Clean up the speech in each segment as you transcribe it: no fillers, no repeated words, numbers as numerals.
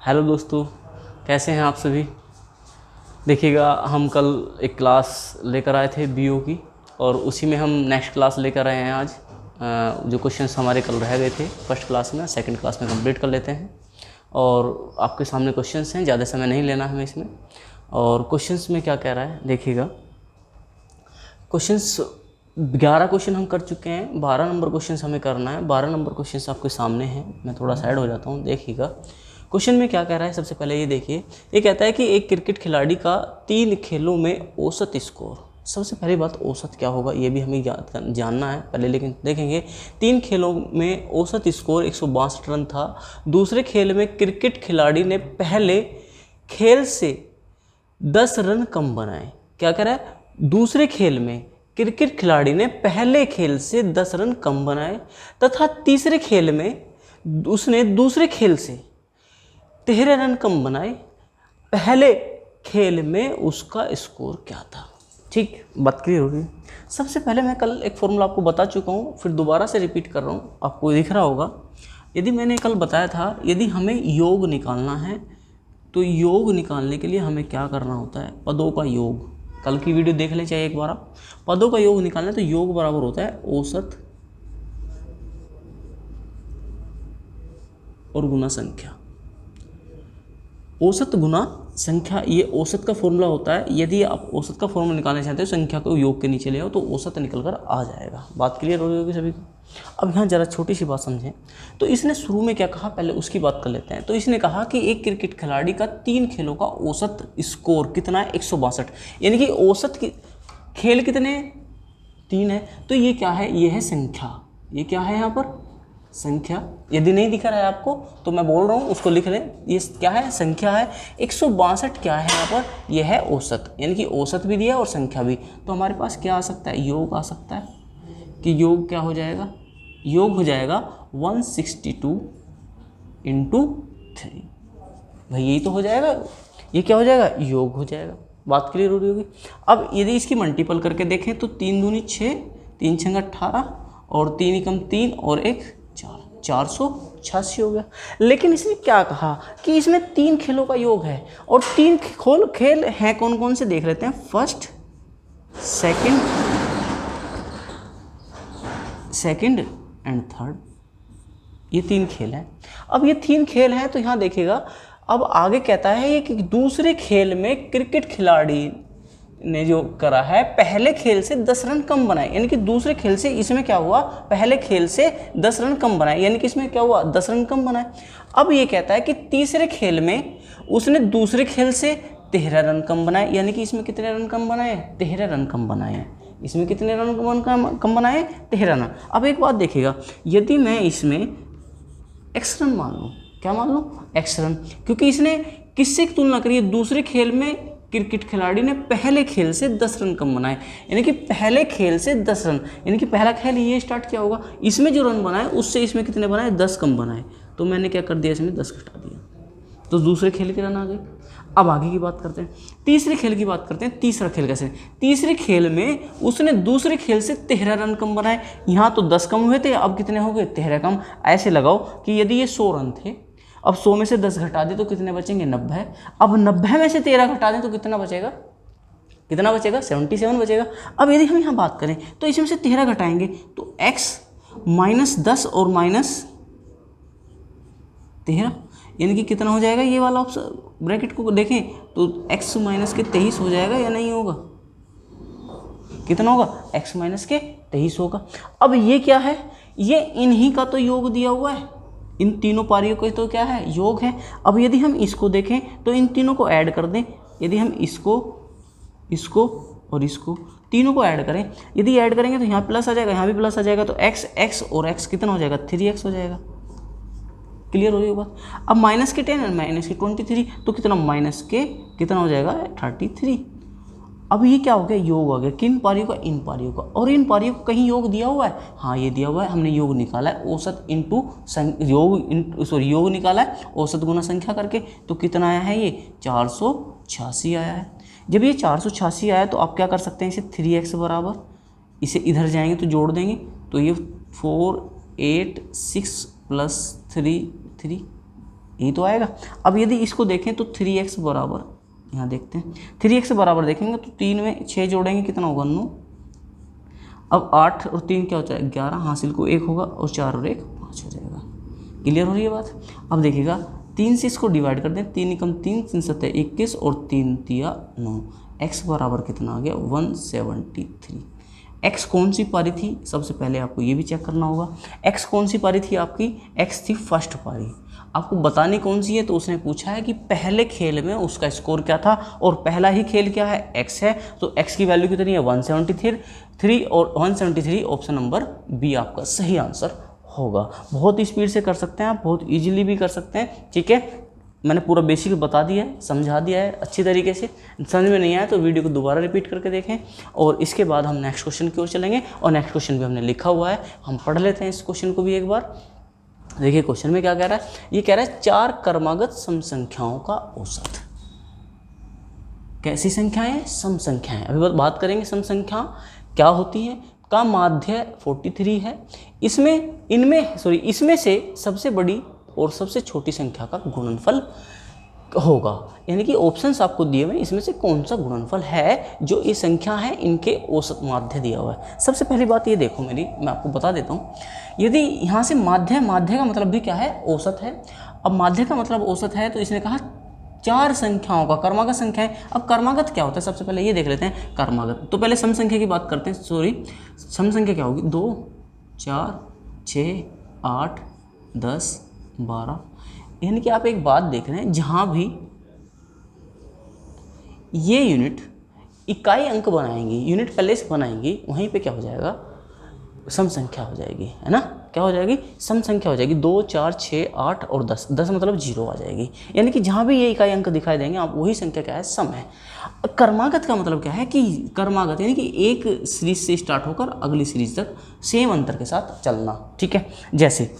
Hello दोस्तों, कैसे हैं आप सभी। देखिएगा, हम कल एक क्लास लेकर आए थे बीओ की, और उसी में हम नेक्स्ट क्लास लेकर आए हैं आज। जो क्वेश्चंस हमारे कल रह गए थे फर्स्ट क्लास में, सेकंड क्लास में कंप्लीट कर लेते हैं। और आपके सामने क्वेश्चंस हैं, ज़्यादा समय नहीं लेना हमें इसमें। और क्वेश्चंस में क्या कह रहा है देखिएगा। क्वेश्चंस 11 क्वेश्चन हम कर चुके हैं, 12 नंबर क्वेश्चंस हमें करना है। 12 नंबर क्वेश्चंस आपके सामने हैं, मैं थोड़ा साइड हो जाता हूँ, देखिएगा। क्वेश्चन में क्या कह रहा है, सबसे पहले ये देखिए। ये कहता है कि एक क्रिकेट खिलाड़ी का 3 खेलों में औसत स्कोर। सबसे पहली बात, औसत क्या होगा ये भी हमें जानना है पहले, लेकिन देखेंगे 3 खेलों में औसत स्कोर 162 रन था। दूसरे खेल में क्रिकेट खिलाड़ी ने पहले खेल से 10 रन कम बनाए। क्या कह रहा है, दूसरे खेल में क्रिकेट खिलाड़ी ने पहले खेल से 10 रन कम बनाए, तथा तीसरे खेल में उसने दूसरे खेल से 13 रन कम बनाए। पहले खेल में उसका स्कोर क्या था। ठीक, बात क्लियर हो गई। सबसे पहले मैं कल एक फॉर्मूला आपको बता चुका हूँ, फिर दोबारा से रिपीट कर रहा हूँ, आपको दिख रहा होगा। यदि मैंने कल बताया था, यदि हमें योग निकालना है तो योग निकालने के लिए हमें क्या करना होता है, पदों का योग। कल की वीडियो देख ले चाहिए एक बार आप। पदों का योग निकालना है तो योग बराबर होता है औसत और गुना संख्या। औसत गुना संख्या, ये औसत का फॉर्मूला होता है। यदि आप औसत का फॉर्मूला निकालना चाहते हो, संख्या को योग के नीचे ले आओ तो औसत निकल कर आ जाएगा। बात क्लियर हो रही होगी सभी को। अब यहाँ जरा छोटी सी बात समझें। तो इसने शुरू में क्या कहा, पहले उसकी बात कर लेते हैं। तो इसने कहा कि एक क्रिकेट खिलाड़ी का 3 खेलों का औसत स्कोर कितना है, 162। यानी कि औसत की खेल कितने, 3 है। तो ये क्या है, ये है संख्या। ये क्या है यहाँ पर, संख्या। यदि नहीं दिख रहा है आपको तो मैं बोल रहा हूँ, उसको लिख लें। ये क्या है, संख्या है। 162 क्या है यहाँ पर, यह है औसत। यानी कि औसत भी दिया और संख्या भी। तो हमारे पास क्या आ सकता है, योग आ सकता है। कि योग क्या हो जाएगा, योग हो जाएगा 162 × 3। भाई यही तो हो जाएगा, ये क्या हो जाएगा, योग हो जाएगा। बात क्लियर हो रही होगी। अब यदि इसकी मल्टीपल करके देखें तो 3 दूनी 6, 3 छंगा 18, और 3 एकम 3 और 1 4, 486 हो गया। लेकिन इसने क्या कहा कि इसमें 3 खेलों का योग है, और 3 खेल हैं कौन कौन से देख लेते हैं। फर्स्ट, सेकंड एंड थर्ड, ये 3 खेल हैं। अब ये 3 खेल हैं तो यहाँ देखिएगा, अब आगे कहता है कि दूसरे खेल में क्रिकेट खिलाड़ी ने जो करा है, पहले खेल से 10 रन कम बनाए। यानी कि दूसरे खेल से इसमें क्या हुआ, पहले खेल से 10 रन कम बनाए। यानी कि इसमें क्या हुआ, 10 रन कम बनाए। अब ये कहता है कि तीसरे खेल में उसने दूसरे खेल से 13 रन कम बनाए। यानी कि इसमें कितने रन कम बनाए, 13 रन कम बनाए। इसमें कितने रन कम बनाए, 13 रन। अब एक बात देखिएगा, यदि मैं इसमें एक्स रन मान लूँ, क्या मान लूँ, एक्स रन, क्योंकि इसने किससे तुलना करी है, दूसरे खेल में क्रिकेट खिलाड़ी ने पहले खेल से 10 रन कम बनाए। यानी कि पहले खेल से 10 रन, यानी कि पहला खेल ये स्टार्ट किया होगा, इसमें जो रन बनाए उससे इसमें कितने बनाए, 10 कम बनाए। तो मैंने क्या कर दिया, इसमें 10 घटा दिया, तो दूसरे खेल के रन आ गए। अब आगे की बात करते हैं, तीसरे खेल की बात करते हैं। तीसरा खेल कैसे, तीसरे खेल में उसने दूसरे खेल से 13 रन कम बनाए। यहाँ तो 10 कम हुए थे, अब कितने हो गए, 13 कम। ऐसे लगाओ कि यदि ये 100 रन थे, अब 100 में से 10 घटा दे तो कितने बचेंगे, 90। अब 90 में से 13 घटा दें तो कितना बचेगा, कितना बचेगा, 77 बचेगा। अब यदि हम यहाँ बात करें तो इसमें से 13 घटाएंगे तो x -10 और -13, यानी कि कितना हो जाएगा, ये वाला ऑप्शन ब्रैकेट को देखें तो x -23 हो जाएगा या नहीं होगा, कितना होगा, x -23 होगा। अब ये क्या है, ये इन्हीं का तो योग दिया हुआ है, इन तीनों पारियों का तो क्या है, योग है। अब यदि हम इसको देखें तो इन तीनों को ऐड कर दें। यदि हम इसको और इसको तीनों को ऐड करें, यदि ऐड करेंगे तो यहाँ प्लस आ जाएगा, यहाँ भी प्लस आ जाएगा, तो x और x कितना हो जाएगा, 3x हो जाएगा। क्लियर हो रही है बात। अब -10 और -23, तो कितना, कितना हो जाएगा, 33। अब ये क्या हो गया, योग आ गया, किन पारियों का, इन पारियों का। और इन पारियों को कहीं योग दिया हुआ है, हाँ ये दिया हुआ है, हमने योग निकाला है, औसत योग निकाला है औसत गुना संख्या करके। तो कितना आया है, ये 486 आया है। जब ये 486 आया तो आप क्या कर सकते हैं, इसे 3x बराबर, इसे इधर जाएंगे तो जोड़ देंगे, तो ये 486 + 3 यही तो आएगा। अब यदि इसको देखें तो 3x बराबर, यहाँ देखते हैं 3x बराबर देखेंगे तो 3 में 6 जोड़ेंगे कितना होगा 9। अब 8 और 3 क्या होता है 11, हासिल को 1 होगा और 4 और 1 5 हो जाएगा। क्लियर हो रही है बात। अब देखिएगा 3 से इसको डिवाइड कर दें, 3 एकम 3, 3 सत्ते 21 और 3 तिया 9। x बराबर कितना आ गया 173। x कौन सी पारी थी, सबसे पहले आपको ये भी चेक करना होगा। x कौन सी पारी थी आपकी, x थी फर्स्ट पारी। आपको बतानी कौन सी है, तो उसने पूछा है कि पहले खेल में उसका स्कोर क्या था और पहला ही खेल क्या है x है, तो x की वैल्यू कितनी है 173 और 173 ऑप्शन नंबर बी आपका सही आंसर होगा। बहुत स्पीड से कर सकते हैं आप, बहुत इजीली भी कर सकते हैं। ठीक है, मैंने पूरा बेसिक बता दिया है, समझा दिया है अच्छी तरीके से। समझ में नहीं आया तो वीडियो को दोबारा रिपीट करके देखें और इसके बाद हम नेक्स्ट क्वेश्चन की ओर चलेंगे। और नेक्स्ट क्वेश्चन भी हमने लिखा हुआ है, हम पढ़ लेते हैं इस क्वेश्चन को भी एक बार। देखिए क्वेश्चन में क्या कह रहा है, ये कह रहा है 4 क्रमागत सम संख्याओं का औसत। कैसी संख्याएं, सम संख्याएं। अभी बात करेंगे सम संख्या क्या होती है। का माध्य 43 है, इसमें से सबसे बड़ी और सबसे छोटी संख्या का गुणनफल होगा। यानी कि ऑप्शंस आपको दिए हुए, इसमें से कौन सा गुणनफल है जो ये संख्या है इनके औसत माध्य दिया हुआ है। सबसे पहली बात ये देखो मेरी, मैं आपको बता देता हूँ। यदि यहाँ से माध्य का मतलब भी क्या है, औसत है। अब माध्य का मतलब औसत है, तो इसने कहा 4 संख्याओं का क्रमागत संख्या है। अब क्रमागत क्या होता है, सबसे पहले ये देख लेते हैं क्रमागत। तो पहले सम संख्या की बात करते हैं। सम संख्या क्या होगी, 2 4 6 8 10 12। यानी कि आप एक बात देख रहे हैं, जहाँ भी ये यूनिट इकाई अंक बनाएंगी, यूनिट पहले से बनाएंगी, वहीं पे क्या हो जाएगा, सम संख्या हो जाएगी, है ना। क्या हो जाएगी, सम संख्या हो जाएगी। 2 4 6 8 और 10, 10 मतलब 0 आ जाएगी। यानी कि जहाँ भी ये इकाई अंक दिखाई देंगे आप, वही संख्या क्या है, सम है। क्रमागत का मतलब क्या है कि क्रमागत यानी कि एक सीरीज से स्टार्ट होकर अगली सीरीज तक सेम अंतर के साथ चलना। ठीक है, जैसे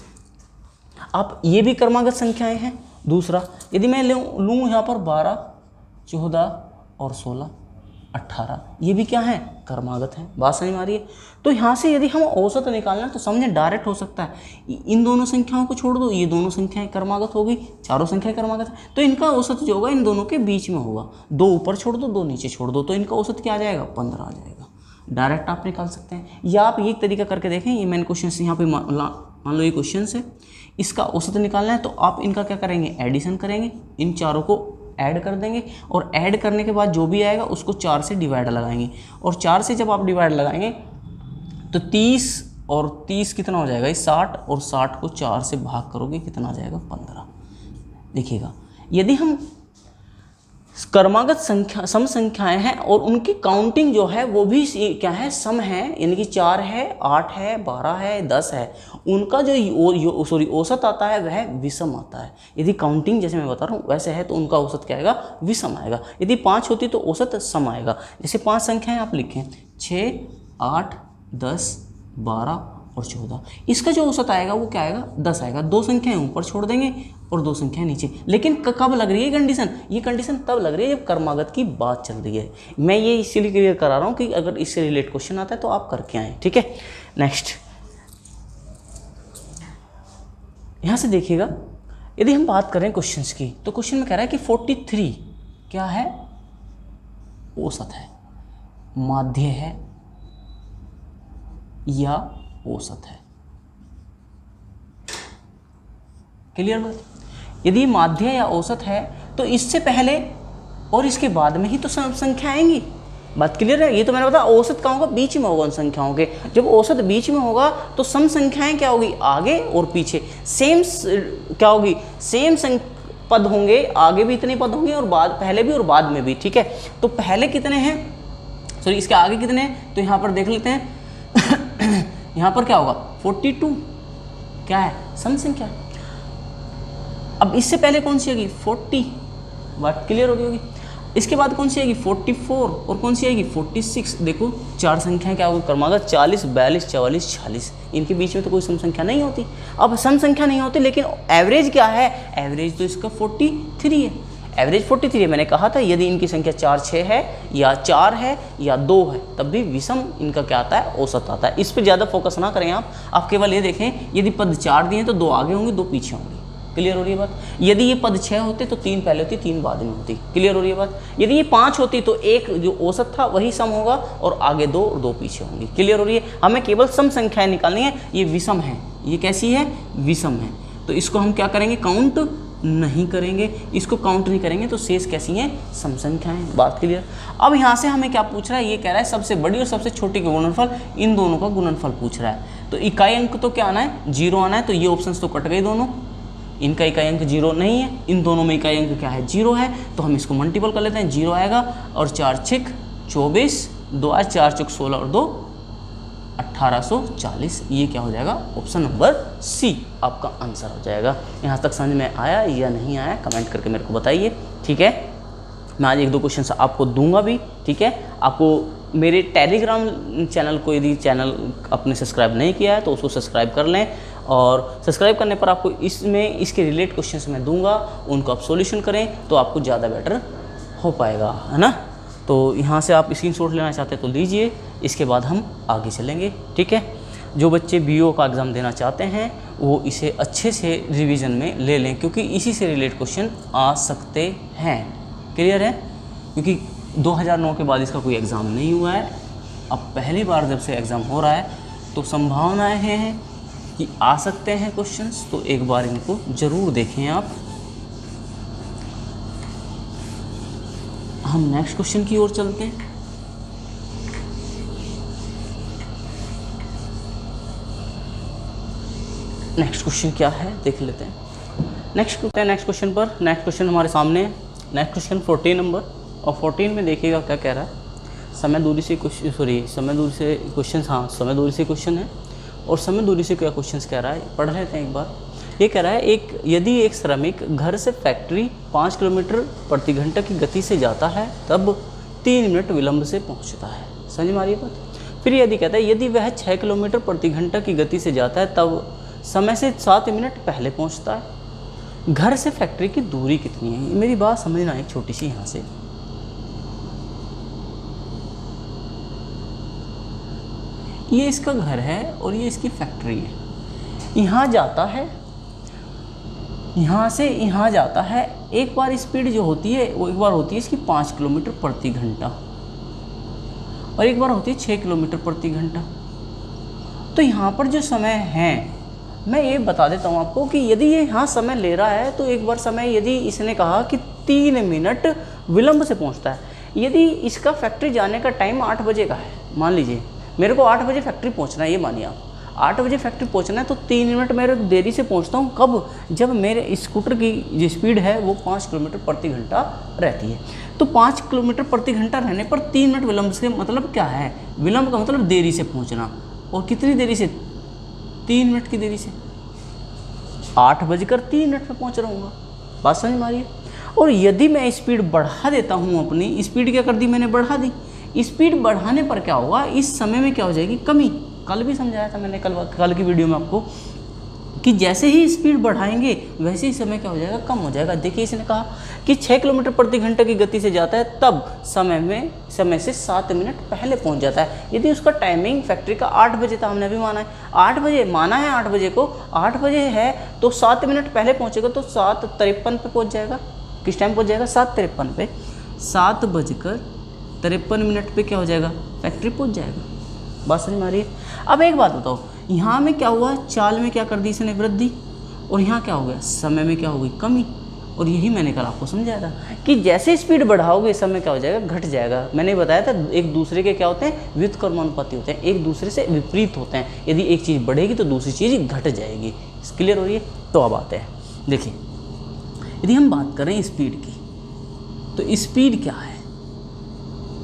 आप ये भी क्रमागत संख्याएं हैं। दूसरा, यदि मैं लूँ यहाँ पर 12 14 और 16 18, ये भी क्या है, क्रमागत है। बात समझ में आ रही है। तो यहाँ से यदि हम औसत निकालना तो समझे डायरेक्ट हो सकता है, इन दोनों संख्याओं को छोड़ दो, ये दोनों संख्याएं क्रमागत होगी, चारों संख्याएं क्रमागत है, तो इनका औसत जो होगा इन दोनों के बीच में होगा। 2 ऊपर छोड़ दो, 2 नीचे छोड़ दो, तो इनका औसत क्या आ जाएगा, 15 आ जाएगा। डायरेक्ट आप निकाल सकते हैं, या आप ये एक तरीका करके देखें। ये मैंने क्वेश्चन यहाँ पे मान लो ये क्वेश्चन है, इसका औसत निकालना है, तो आप इनका क्या करेंगे, एडिशन करेंगे, इन चारों को ऐड कर देंगे और ऐड करने के बाद जो भी आएगा उसको 4 से डिवाइड लगाएंगे। और 4 से जब आप डिवाइड लगाएंगे तो 30 और 30 कितना हो जाएगा, 60 और 60 को 4 से भाग करोगे कितना आ जाएगा, 15। देखिएगा, यदि हम क्रमागत संख्या सम संख्याएं हैं और उनकी काउंटिंग जो है वो भी क्या है, सम है, यानी कि 4 है 8 है 12 है 10 है, उनका जो औसत आता है वह विषम आता है। यदि काउंटिंग जैसे मैं बता रहा हूँ वैसे है तो उनका औसत क्या आएगा, विषम आएगा। यदि 5 होती तो औसत सम आएगा। जैसे 5 संख्याएं आप लिखें, 6 8 10 12 और 14, इसका जो औसत आएगा वो क्या आएगा, 10 आएगा। 2 संख्याएं ऊपर छोड़ देंगे और 2 संख्याएं नीचे। लेकिन कब लग रही है कंडीशन, ये कंडीशन तब लग रही है जब क्रमागत की बात चल रही है। मैं ये इसीलिए क्लियर करा रहा हूँ कि अगर इससे रिलेट क्वेश्चन आता है तो आप करके आएँ। ठीक है, नेक्स्ट यहाँ से देखिएगा, यदि हम बात करें क्वेश्चंस की, तो क्वेश्चन में कह रहा है कि 43 क्या है, औसत है, माध्य है या औसत है। क्लियर बात। यदि माध्य या औसत है तो इससे पहले और इसके बाद में ही तो संख्या आएंगी। बात क्लियर है। ये तो मैंने बताया औसत कहाँ होगा, बीच में होगा उन संख्याओं के। जब औसत बीच में होगा तो सम संख्याएं क्या होगी, आगे और पीछे सेम क्या होगी, सेम पद होंगे, आगे भी इतने पद होंगे और बाद, पहले भी और बाद में भी। ठीक है, तो पहले कितने हैं, सॉरी इसके आगे कितने हैं, तो यहाँ पर देख लेते हैं यहाँ पर क्या होगा, 42 क्या है, सम संख्या। अब इससे पहले कौन सी आएगी, 40, बात क्लियर हो गई होगी। इसके बाद कौन सी आएगी, 44 और कौन सी आएगी, 46। देखो 4 संख्याएं क्या होगी, क्रमागत 40 42 44 46, इनके बीच में तो कोई सम संख्या नहीं होती। अब सम संख्या नहीं होती लेकिन एवरेज क्या है, एवरेज तो इसका 43 है, एवरेज 43 है। मैंने कहा था यदि इनकी संख्या 4 6 है या 4 है या 2 है तब भी विषम इनका क्या आता है, औसत आता है। इस पर ज़्यादा फोकस ना करें आप केवल ये देखें, यदि पद 4 दिए तो 2 आगे होंगे 2 पीछे होंगे। क्लियर हो रही है बात। यदि ये पद 6 होते तो 3 पहले होती, 3 बाद में होती। क्लियर हो रही है बात। यदि ये 5 होती तो एक जो औसत था वही सम होगा और आगे 2 और 2 पीछे होंगी। क्लियर हो रही है। हमें केवल सम संख्याएं निकालनी है। ये विषम है, ये कैसी है, विषम है, तो इसको हम क्या करेंगे, काउंट नहीं करेंगे। इसको काउंट नहीं करेंगे तो शेष कैसी हैं, सम संख्याएं। बात क्लियर। अब यहाँ से हमें क्या पूछ रहा है, ये कह रहा है सबसे बड़ी और सबसे छोटी का गुणनफल, इन दोनों का गुणनफल पूछ रहा है। तो इकाई अंक तो क्या आना है, 0 आना है। तो ये ऑप्शंस तो कट गए दोनों, इनका इकाई अंक 0 नहीं है, इन दोनों में इकाई अंक क्या है, 0 है। तो हम इसको मल्टीपल कर लेते हैं, 0 आएगा और 4 6 24, 2 आज 4 चौक 16 और 2 1840। ये क्या हो जाएगा, ऑप्शन नंबर सी आपका आंसर हो जाएगा। यहाँ तक समझ में आया या नहीं आया कमेंट करके मेरे को बताइए, ठीक है। मैं आज 1-2 क्वेश्चन आपको दूंगा भी, ठीक है। आपको मेरे टेलीग्राम चैनल को यदि चैनल आपने सब्सक्राइब नहीं किया है तो उसको सब्सक्राइब कर लें, और सब्सक्राइब करने पर आपको इसमें इसके रिलेटेड क्वेश्चंस मैं दूंगा, उनको आप सॉल्यूशन करें तो आपको ज़्यादा बेटर हो पाएगा, है ना। तो यहाँ से आप स्क्रीनशॉट लेना चाहते हैं तो लीजिए, इसके बाद हम आगे चलेंगे, ठीक है। जो बच्चे BO का एग्ज़ाम देना चाहते हैं वो इसे अच्छे से रिवीजन में ले लें, क्योंकि इसी से रिलेटेड क्वेश्चन आ सकते हैं। क्लियर है, क्योंकि 2009 के बाद इसका कोई एग्ज़ाम नहीं हुआ है। अब पहली बार जब से एग्ज़ाम हो रहा है तो संभावनाएं हैं कि आ सकते हैं क्वेश्चंस, तो एक बार इनको ज़रूर देखें आप। हम नेक्स्ट क्वेश्चन की ओर चलते हैं। नेक्स्ट क्वेश्चन क्या है देख लेते हैं। नेक्स्ट क्वेश्चन पर। नेक्स्ट क्वेश्चन हमारे सामने है। नेक्स्ट क्वेश्चन 14 नंबर, और 14 में देखिएगा क्या कह रहा है। समय दूरी से समय दूरी से क्वेश्चन, हाँ समय दूरी से क्वेश्चन है। और समय दूरी से क्या क्वेश्चन कह रहा है, पढ़ लेते हैं एक बार। ये कह रहा है यदि एक श्रमिक घर से फैक्ट्री 5 किलोमीटर प्रति घंटा की गति से जाता है तब 3 मिनट विलंब से पहुंचता है। समझ में आ रही है बात। फिर यदि कहता है यदि वह 6 किलोमीटर प्रति घंटा की गति से जाता है तब समय से 7 मिनट पहले पहुंचता है। घर से फैक्ट्री की दूरी कितनी है। मेरी बात समझना है छोटी सी। यहाँ से ये इसका घर है और ये इसकी फैक्ट्री है। यहाँ जाता है, यहाँ से यहाँ जाता है। एक बार स्पीड जो होती है वो एक बार होती है इसकी 5 किलोमीटर प्रति घंटा और एक बार होती है 6 किलोमीटर प्रति घंटा। तो यहाँ पर जो समय है, मैं ये बता देता हूँ आपको कि यदि ये यहाँ समय ले रहा है तो एक बार समय यदि इसने कहा कि 3 मिनट विलंब से पहुँचता है। यदि इसका फैक्ट्री जाने का टाइम 8 बजे का है, मान लीजिए मेरे को 8 बजे फैक्ट्री पहुँचना है, ये मानिए आप 8 बजे फैक्ट्री पहुँचना है, तो 3 मिनट मेरे देरी से पहुँचता हूँ। कब, जब मेरे स्कूटर की जो स्पीड है वो 5 किलोमीटर प्रति घंटा रहती है। तो 5 किलोमीटर प्रति घंटा रहने पर 3 मिनट विलंब से मतलब क्या है, विलंब का मतलब देरी से पहुँचना। और कितनी देरी से, 3 मिनट की देरी से। 8:03 में पहुँच रहूँगा। बात समझ में आ रही है। और यदि मैं स्पीड बढ़ा देता हूँ, अपनी स्पीड क्या कर दी मैंने, बढ़ा दी। स्पीड बढ़ाने पर क्या होगा, इस समय में क्या हो जाएगी, कमी। कल भी समझाया था मैंने, कल की वीडियो में आपको, कि जैसे ही स्पीड बढ़ाएंगे वैसे ही समय क्या हो जाएगा, कम हो जाएगा। देखिए इसने कहा कि 6 किलोमीटर प्रति घंटे की गति से जाता है तब समय से 7 मिनट पहले पहुंच जाता है। यदि उसका टाइमिंग फैक्ट्री का 8 बजे था, हमने अभी माना है 8 बजे, माना है 8 बजे को, 8 बजे है तो 7 मिनट पहले पहुंचेगा तो 7:53 पे पहुंच जाएगा। किस टाइम पहुंच जाएगा, 7:53 पे। 7:53 पे क्या हो जाएगा, फैक्ट्री पहुंच जाएगा। बात समझ में आ रही है। अब एक बात बताओ, यहाँ में क्या हुआ, चाल में क्या कर दी इसने, वृद्धि, और यहाँ क्या हो गया, समय में क्या हो गई, कमी। और यही मैंने कल आपको समझाया था कि जैसे स्पीड बढ़ाओगे समय क्या हो जाएगा, घट जाएगा। मैंने बताया था एक दूसरे के क्या होते हैं, व्युत्क्रमानुपाती होते हैं, एक दूसरे से विपरीत होते हैं। यदि एक चीज़ बढ़ेगी तो दूसरी चीज़ घट जाएगी। क्लियर हो रही है। तो अब आते हैं, देखिए यदि हम बात करें स्पीड की, तो स्पीड क्या है,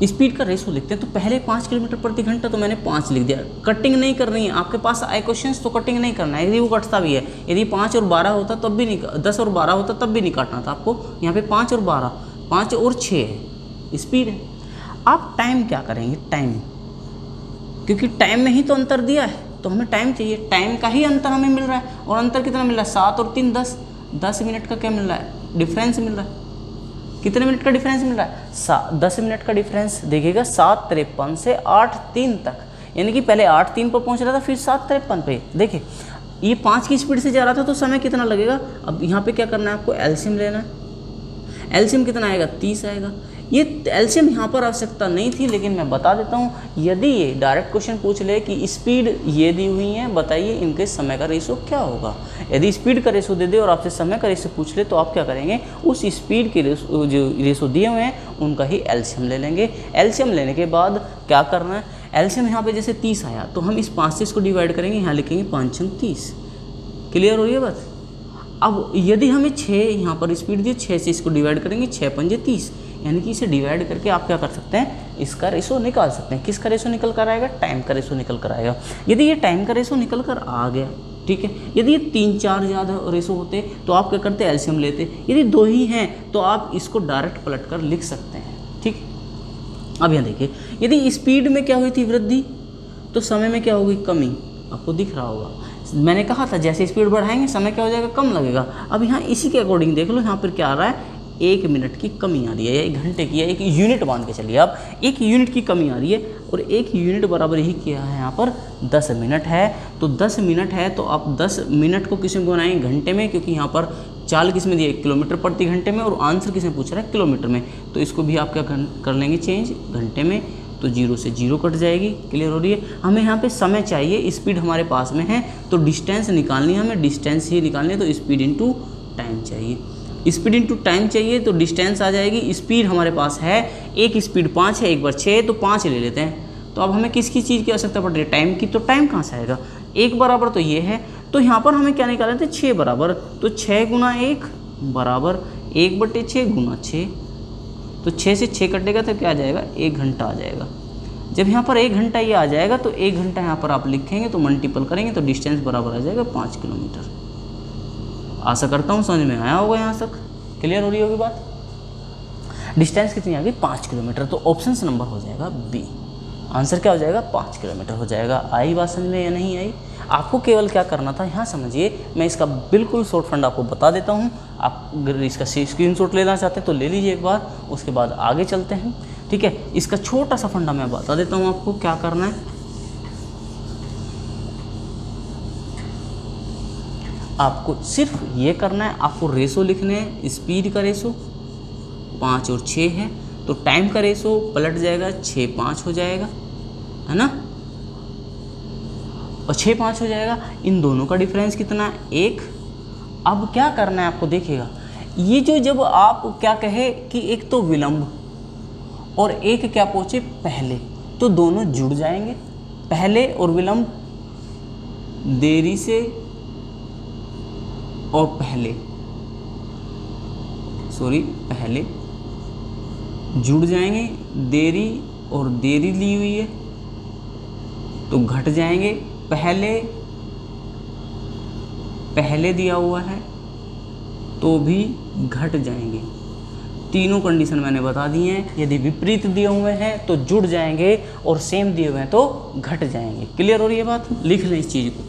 स्पीड का रेशो लिखते हैं। तो पहले 5 किलोमीटर प्रति घंटा तो मैंने 5 लिख दिया। कटिंग नहीं कर रही है, आपके पास आए क्वेश्चंस तो कटिंग नहीं करना है। यदि वो कटता भी है, यदि 5 और 12 होता तब भी नहीं, 10 और 12 होता तब भी नहीं काटना था आपको। यहाँ पे 5 और 12, 5 और 6 है स्पीड है। आप टाइम क्या करेंगे, टाइम, क्योंकि टाइम में ही तो अंतर दिया है तो हमें टाइम चाहिए। टाइम का ही अंतर हमें मिल रहा है, और अंतर कितना मिल रहा है, 7 और 3 10, 10 मिनट का क्या मिल रहा है, डिफरेंस मिल रहा है। कितने मिनट का डिफरेंस मिल रहा है, 10 मिनट का डिफरेंस। देखिएगा 7:53 से 8:03 तक, यानी कि पहले 8:03 पर पहुंच रहा था, फिर 7:53 पे। देखिए ये 5 की स्पीड से जा रहा था तो समय कितना लगेगा। अब यहाँ पे क्या करना है आपको, एलसीएम लेना है। एलसीएम कितना आएगा, 30 आएगा। ये एलसीएम यहाँ पर आवश्यकता नहीं थी, लेकिन मैं बता देता हूँ। यदि ये डायरेक्ट क्वेश्चन पूछ ले कि स्पीड ये दी हुई है, बताइए इनके समय का रेशो क्या होगा। यदि स्पीड का रेशो दे दे और आपसे समय का रेशो पूछ ले तो आप क्या करेंगे, उस स्पीड के रेशो जो रेशो दिए हुए हैं उनका ही एलसीएम ले लेंगे। एलसीएम लेने के बाद क्या करना है, एलसीएम यहाँ पे जैसे 30 आया तो हम इस 5 से इसको डिवाइड करेंगे, यहाँ लिखेंगे 5 × 30। क्लियर हो रही है बात। अब यदि हमें 6 यहाँ पर स्पीड दी, 6 से इसको डिवाइड करेंगे, 6 × 5 = 30, यानी कि इसे डिवाइड करके आप क्या कर सकते हैं, इसका रेशो निकाल सकते हैं। किसका रेशो निकल कर आएगा, टाइम का रेशो निकल कर आएगा। यदि ये टाइम का रेशो निकल कर आ गया, ठीक है, यदि ये 3-4 ज़्यादा रेशो होते तो आप क्या करते, एलसीएम लेते। यदि 2 ही हैं तो आप इसको डायरेक्ट पलट कर लिख सकते हैं, ठीक। अब यहाँ देखिए, यदि स्पीड में क्या हुई थी, वृद्धि, तो समय में क्या होगी, कमी। आपको दिख रहा होगा, मैंने कहा था जैसे स्पीड बढ़ाएंगे समय क्या हो जाएगा, कम लगेगा। अब यहाँ इसी के अकॉर्डिंग देख लो, यहाँ पर क्या आ रहा है, 1 मिनट की कमी आ रही है, या 1 घंटे की, या 1 यूनिट मान के चलिए आप, 1 यूनिट की कमी आ रही है। और 1 यूनिट बराबर यही किया है यहाँ पर 10 मिनट है। तो 10 मिनट है तो आप 10 मिनट को किस में बनाएंगे, घंटे में, क्योंकि यहाँ पर चाल किस में दिया, किलोमीटर प्रति घंटे में, और आंसर किस में पूछ रहा है, किलोमीटर में। तो इसको भी आप क्या कर लेंगे, चेंज घंटे में, तो 0 से 0 कट जाएगी। क्लियर हो रही है। हमें यहाँ पे समय चाहिए, स्पीड हमारे पास में है तो डिस्टेंस निकालनी है, हमें डिस्टेंस ही निकालनी है, तो स्पीड इनटू टाइम चाहिए। स्पीड इनटू टाइम चाहिए तो डिस्टेंस आ जाएगी। स्पीड हमारे पास है, एक स्पीड 5 है, एक बार 6, तो 5 ले लेते हैं। तो अब हमें किसकी चीज़ की आवश्यकता पड़ रही है, टाइम की। तो टाइम कहाँ से आएगा, 1 बराबर तो ये है, तो यहाँ पर हमें क्या निकालना था, 6 बराबर, तो 6 × 1 बराबर 1/6 × 6, तो 6 से 6 कटेगा तो क्या आ जाएगा, 1 घंटा आ जाएगा। जब यहाँ पर 1 घंटा ये आ जाएगा तो 1 घंटा यहाँ पर आप लिखेंगे तो मल्टीपल करेंगे तो डिस्टेंस बराबर आ जाएगा 5 किलोमीटर। आशा करता हूँ समझ में आया होगा, यहाँ तक क्लियर हो रही होगी बात। डिस्टेंस कितनी आ गई, 5 किलोमीटर। तो ऑप्शन नंबर हो जाएगा बी, आंसर क्या हो जाएगा, 5 किलोमीटर हो जाएगा। आई बात समझ में या नहीं आई। आपको केवल क्या करना था, यहाँ समझिए, मैं इसका बिल्कुल शॉर्ट फंड आपको बता देता हूँ। आप अगर इसका स्क्रीनशॉट लेना चाहते हैं तो ले लीजिए एक बार, उसके बाद आगे चलते हैं, ठीक है। इसका छोटा सा फंडा मैं बता देता हूँ आपको क्या करना है। आपको सिर्फ ये करना है, आपको रेशो लिखने हैं। स्पीड का रेशो 5 और 6 है, तो टाइम का रेशो पलट जाएगा, 6-5 हो जाएगा, है ना, और 6-5 हो जाएगा। इन दोनों का डिफरेंस कितना है, 1। अब क्या करना है आपको, देखिएगा, ये जो जब आप क्या कहे कि एक तो विलंब और एक क्या पहुँचे पहले, तो दोनों जुड़ जाएंगे। पहले और विलंब, देरी से और पहले जुड़ जाएंगे। देरी और देरी ली हुई है तो घट जाएंगे। पहले दिया हुआ है तो भी घट जाएंगे। तीनों कंडीशन मैंने बता दी हैं। यदि विपरीत दिए हुए हैं तो जुड़ जाएंगे और सेम दिए हुए हैं तो घट जाएंगे। क्लियर हो रही है बात, लिख लें इस चीज़ को।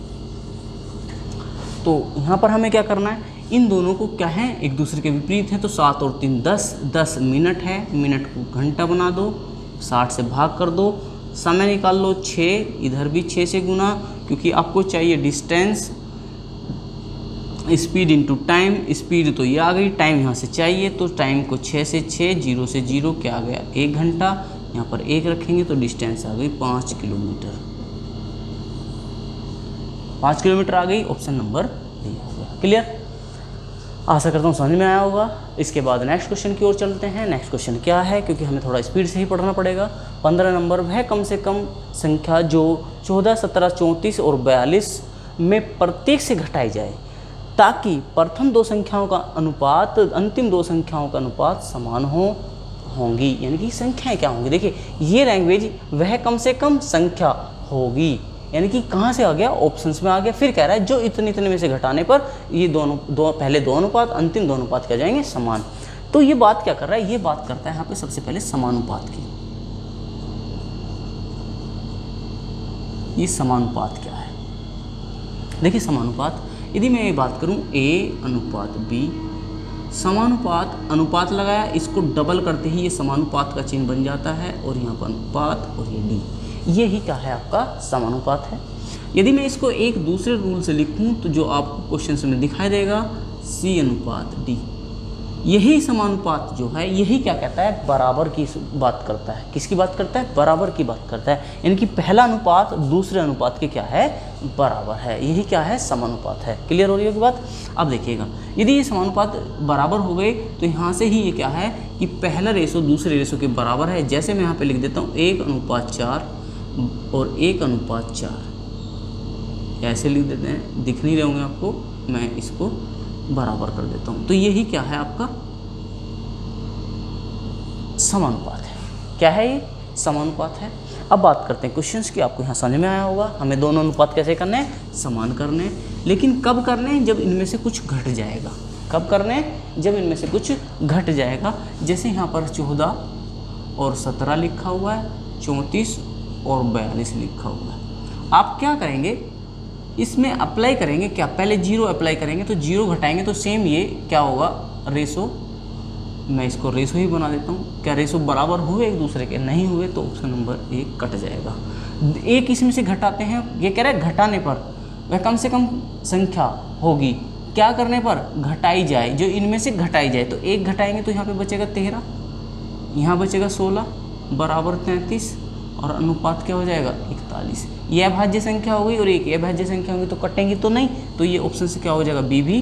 तो यहाँ पर हमें क्या करना है, इन दोनों को क्या है, एक दूसरे के विपरीत है, तो 7 और 3 10 मिनट है, मिनट को घंटा बना दो, 60 से भाग कर दो, समय निकाल लो 6, इधर भी 6 से गुना, क्योंकि आपको चाहिए distance, speed into time. Speed तो ये आ गई, टाइम यहाँ से चाहिए, तो टाइम को 6 से 6, 0 से 0 क्या आ गया, 1 घंटा। यहाँ पर 1 रखेंगे तो डिस्टेंस आ गई 5 किलोमीटर। 5 किलोमीटर आ गई, ऑप्शन नंबर डी हो गया। क्लियर, आशा करता हूँ समझ में आया होगा। इसके बाद नेक्स्ट क्वेश्चन की ओर चलते हैं। नेक्स्ट क्वेश्चन क्या है, क्योंकि हमें थोड़ा स्पीड से ही पढ़ना पड़ेगा। 15 नंबर, वह कम से कम संख्या जो 14, 17, 34 और 42 में प्रत्येक से घटाई जाए ताकि प्रथम 2 संख्याओं का अनुपात अंतिम 2 संख्याओं का अनुपात समान होंगी। यानी कि संख्याएं क्या होंगी, देखिए ये लैंग्वेज, वह कम से कम संख्या होगी, यानी कि कहाँ से आ गया, ऑप्शंस में आ गया। फिर कह रहा है जो इतने में से घटाने पर ये पहले 2 अनुपात अंतिम 2 अनुपात क्या जाएंगे, समान। तो ये बात क्या कर रहा है, ये बात करता है यहाँ पे सबसे पहले समानुपात की। ये समानुपात क्या है, देखिए समानुपात, यदि मैं ये बात करूं A अनुपात B, समानुपात, अनुपात लगाया, इसको डबल करते ही ये समानुपात का चिन्ह बन जाता है, और यहाँ पर अनुपात और ये D, ये ही क्या है आपका समानुपात है। यदि मैं इसको एक दूसरे रूल से लिखूं तो जो आपको क्वेश्चन में दिखाई देगा C अनुपात D, यही समानुपात जो है यही क्या कहता है, बराबर की बात करता है। किसकी बात करता है, बराबर की बात करता है। यानी कि पहला अनुपात दूसरे अनुपात के क्या है, बराबर है। यही क्या है, समानुपात है। क्लियर हो रही होगी बात। अब देखिएगा, यदि ये समानुपात बराबर हो गए तो यहाँ से ही ये क्या है कि पहला रेशो दूसरे रेशो के बराबर है। जैसे मैं यहाँ पे लिख देता हूँ 1:4 और 1:4, ऐसे लिख देते हैं, दिख नहीं रहे होंगे आपको, मैं इसको बराबर कर देता हूँ। तो यही क्या है, आपका समानुपात है। क्या है ये, समानुपात है। अब बात करते हैं क्वेश्चंस की। आपको यहाँ समझ में आया होगा हमें दोनों अनुपात कैसे करने हैं, समान करने हैं। लेकिन कब करने हैं, जब इनमें से कुछ घट जाएगा। कब करने हैं, जब इनमें से कुछ घट जाएगा। जैसे यहाँ पर 14 और 17 लिखा हुआ है, 34 और 42 लिखा हुआ है। आप क्या करेंगे, इसमें अप्लाई करेंगे क्या, पहले 0 अप्लाई करेंगे, तो 0 घटाएंगे तो सेम ये क्या होगा, रेशो। मैं इसको रेशो ही बना देता हूँ। क्या रेशो बराबर हुए एक दूसरे के, नहीं हुए तो ऑप्शन नंबर 1 कट जाएगा। एक इसमें से घटाते हैं, ये कह रहा है घटाने पर वह कम से कम संख्या होगी, क्या करने पर, घटाई जाए, जो इनमें से घटाई जाए। तो 1 घटाएंगे तो यहाँ पे बचेगा 13, यहाँ बचेगा 16 बराबर 33 और अनुपात क्या हो जाएगा, 41। यह अभाज्य संख्या हो गई और एक अभाज्य संख्या होगी, तो कटेंगी तो नहीं, तो ये ऑप्शन से क्या हो जाएगा, बी भी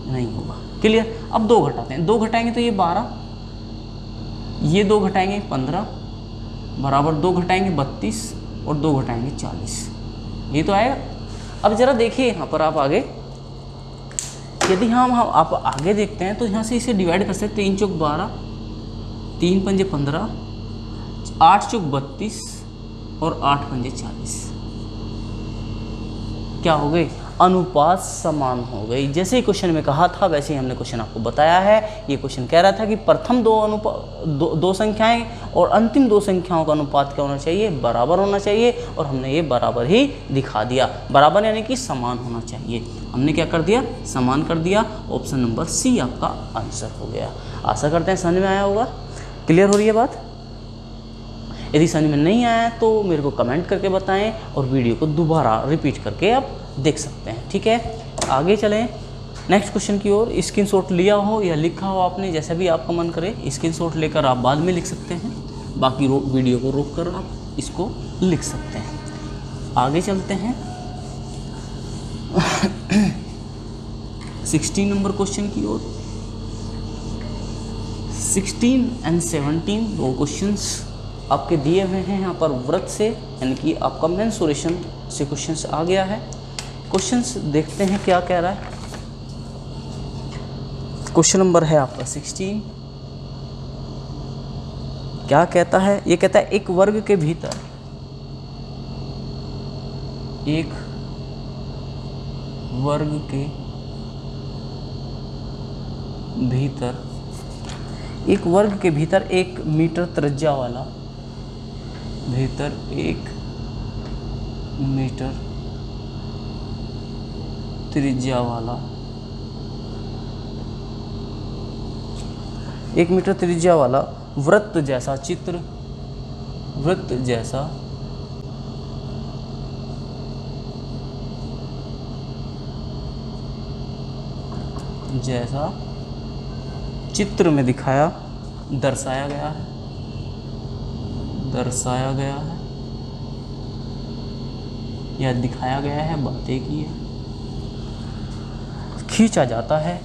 नहीं होगा। क्लियर। अब 2 घटाते हैं, 2 घटाएंगे तो ये 12, ये 2 घटाएंगे 15 बराबर 2 घटाएंगे 32 और 2 घटाएंगे 40, ये तो आएगा। अब जरा देखिए यहाँ पर आप आगे, यदि हम आप आगे देखते हैं तो यहाँ से इसे डिवाइड कर सकते हैं। 3 चौक 12, 3 पंजे 15, 8 चौक 32 और 8 पंजे 40, क्या हो गई, अनुपात समान हो गई। जैसे ही क्वेश्चन में कहा था वैसे ही हमने क्वेश्चन आपको बताया है। ये क्वेश्चन कह रहा था कि प्रथम दो संख्याएं और अंतिम 2 संख्याओं का अनुपात क्या होना चाहिए, बराबर होना चाहिए। और हमने ये बराबर ही दिखा दिया। बराबर यानी कि समान होना चाहिए, हमने क्या कर दिया, समान कर दिया। ऑप्शन नंबर सी आपका आंसर हो गया। आशा करते हैं समझ में आया होगा। क्लियर हो रही है बात। यदि समझ में नहीं आया तो मेरे को कमेंट करके बताएं और वीडियो को दोबारा रिपीट करके आप देख सकते हैं। ठीक है, आगे चलें नेक्स्ट क्वेश्चन की ओर। स्क्रीनशॉट लिया हो या लिखा हो आपने, जैसा भी आपका मन करे, स्क्रीनशॉट लेकर आप बाद में लिख सकते हैं, बाकी वीडियो को रोक कर आप इसको लिख सकते हैं। आगे चलते हैं 16 नंबर क्वेश्चन की ओर। 16 और 17 दो क्वेश्चंस आपके दिए हुए हैं यहाँ पर व्रत से, यानी कि आपका मेंसुरेशन से क्वेश्चंस आ गया है। क्वेश्चंस देखते हैं क्या कह रहा है। क्वेश्चन नंबर है आपका 16, क्या कहता है, ये कहता है एक वर्ग के भीतर, एक वर्ग के भीतर, एक वर्ग के भीतर 1 मीटर त्रिज्या वाला, भीतर 1 मीटर त्रिज्या वाला, 1 मीटर त्रिज्या वाला वृत्त जैसा चित्र, वृत्त जैसा चित्र में दर्शाया गया है या दिखाया गया है, बातें की है, खींचा जाता है।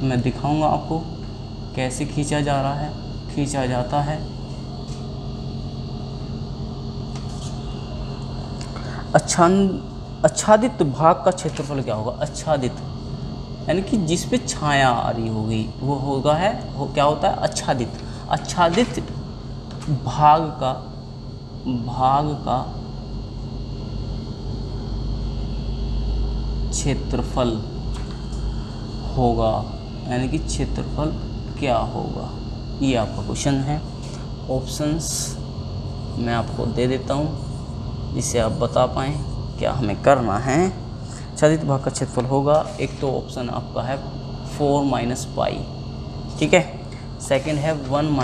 मैं दिखाऊंगा आपको कैसे खींचा जा रहा है, खींचा जाता है। आच्छादित भाग का क्षेत्रफल क्या होगा, आच्छादित यानी कि जिस पे छाया आ रही होगी वो होगा है, वो क्या होता है, आच्छादित। आच्छादित भाग का क्षेत्रफल होगा, यानी कि क्षेत्रफल क्या होगा, ये आपका क्वेश्चन है। ऑप्शंस मैं आपको दे देता हूँ जिससे आप बता पाएँ क्या हमें करना है। आच्छादित भाग का क्षेत्रफल होगा, एक तो ऑप्शन आपका है 4 - पाई, ठीक है। सेकंड है 1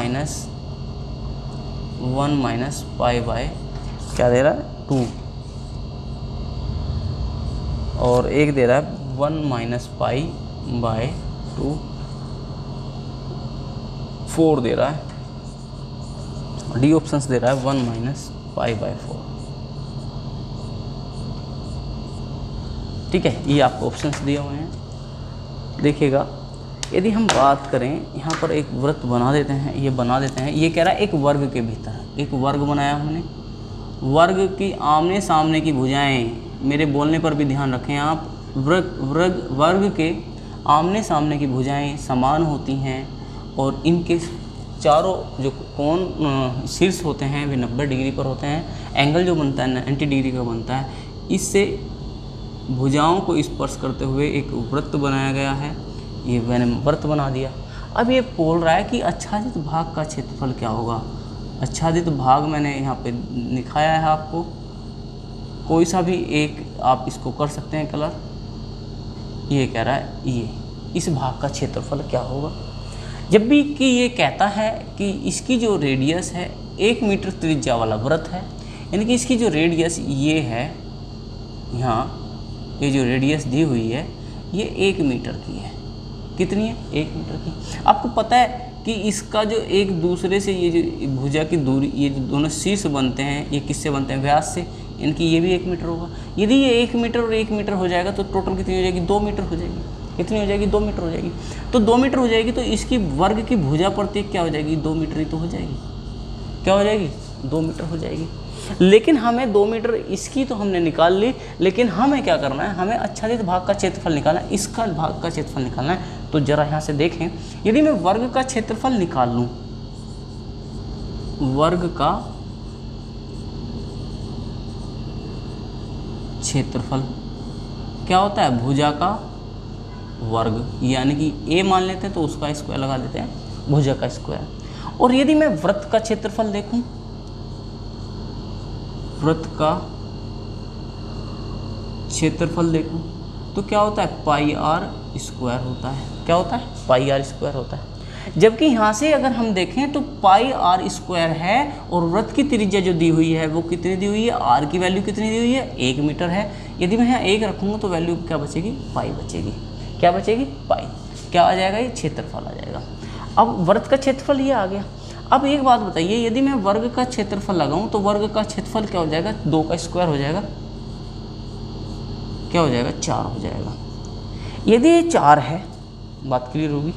- पाई बाय क्या दे रहा है, 2 और एक दे रहा है 1 माइनस पाई बाय 2, 4 दे रहा है, डी ऑप्शंस दे रहा है 1 माइनस पाई बाय 4। ठीक है, ये आपको ऑप्शंस दिए हुए हैं। देखिएगा, यदि हम बात करें यहाँ पर एक वृत्त बना देते हैं, ये बना देते हैं, ये कह रहा है एक वर्ग के भीतर, एक वर्ग बनाया हमने, वर्ग की आमने सामने की भुजाएं, मेरे बोलने पर भी ध्यान रखें आप, वर्ग के आमने सामने की भुजाएं समान होती हैं और इनके चारों जो कोण शीर्ष होते हैं वे 90 डिग्री पर होते हैं। एंगल जो बनता है 90 डिग्री का बनता है। इससे भुजाओं को स्पर्श करते हुए एक वृत्त बनाया गया है। ये मैंने वृत्त बना दिया। अब ये बोल रहा है कि आच्छादित भाग का क्षेत्रफल क्या होगा। आच्छादित भाग मैंने यहाँ पे दिखाया है आपको, कोई सा भी एक आप इसको कर सकते हैं कलर। ये कह रहा है ये इस भाग का क्षेत्रफल क्या होगा। जब भी कि ये कहता है कि इसकी जो रेडियस है 1 मीटर त्रिज्या वाला वृत्त है, यानी कि इसकी जो रेडियस ये है, यहाँ ये जो रेडियस दी हुई है ये 1 मीटर की है। कितनी है? 1 मीटर की। आपको पता है कि इसका जो एक दूसरे से ये जो भुजा की दूरी, ये जो दोनों शीर्ष बनते हैं, ये किससे बनते हैं? व्यास से, इनकी ये भी 1 मीटर होगा। यदि ये 1 मीटर और 1 मीटर हो जाएगा तो टोटल कितनी हो जाएगी? 2 मीटर हो जाएगी। कितनी हो जाएगी? 2 मीटर हो जाएगी। तो 2 मीटर हो जाएगी तो इसकी वर्ग की भुजा प्रत्येक क्या हो जाएगी? 2 मीटर ही तो हो जाएगी। क्या हो जाएगी? 2 मीटर हो जाएगी। लेकिन हमें 2 मीटर इसकी तो हमने निकाल ली, लेकिन हमें क्या करना है? हमें आच्छादित भाग का क्षेत्रफल निकालना है, इसका भाग का क्षेत्रफल निकालना है। तो जरा यहाँ से देखें, यदि मैं वर्ग का क्षेत्रफल निकाल लूँ, वर्ग का क्षेत्रफल क्या होता है? भुजा का वर्ग, यानी कि a मान लेते हैं तो उसका स्क्वायर लगा देते हैं, भुजा का स्क्वायर। और यदि मैं वृत्त का क्षेत्रफल देखूं, वृत्त का क्षेत्रफल देखूं तो क्या होता है? पाई आर स्क्वायर होता है। क्या होता है? पाई आर स्क्वायर होता है। जबकि यहाँ से अगर हम देखें तो पाई आर स्क्वायर है और वृत्त की त्रिज्या जो दी हुई है वो कितनी दी हुई है? आर की वैल्यू कितनी दी हुई है? 1 मीटर है। यदि मैं यहाँ 1 रखूँगा तो वैल्यू क्या बचेगी? पाई बचेगी। क्या बचेगी? पाई। क्या आ जाएगा? ये क्षेत्रफल आ जाएगा। अब वृत्त का क्षेत्रफल ये आ गया। अब एक बात बताइए, यदि मैं वर्ग का क्षेत्रफल लगाऊं तो वर्ग का क्षेत्रफल क्या हो जाएगा? 2 का स्क्वायर हो जाएगा। क्या हो जाएगा? 4 हो जाएगा। यदि ये 4 है, बात क्लियर होगी।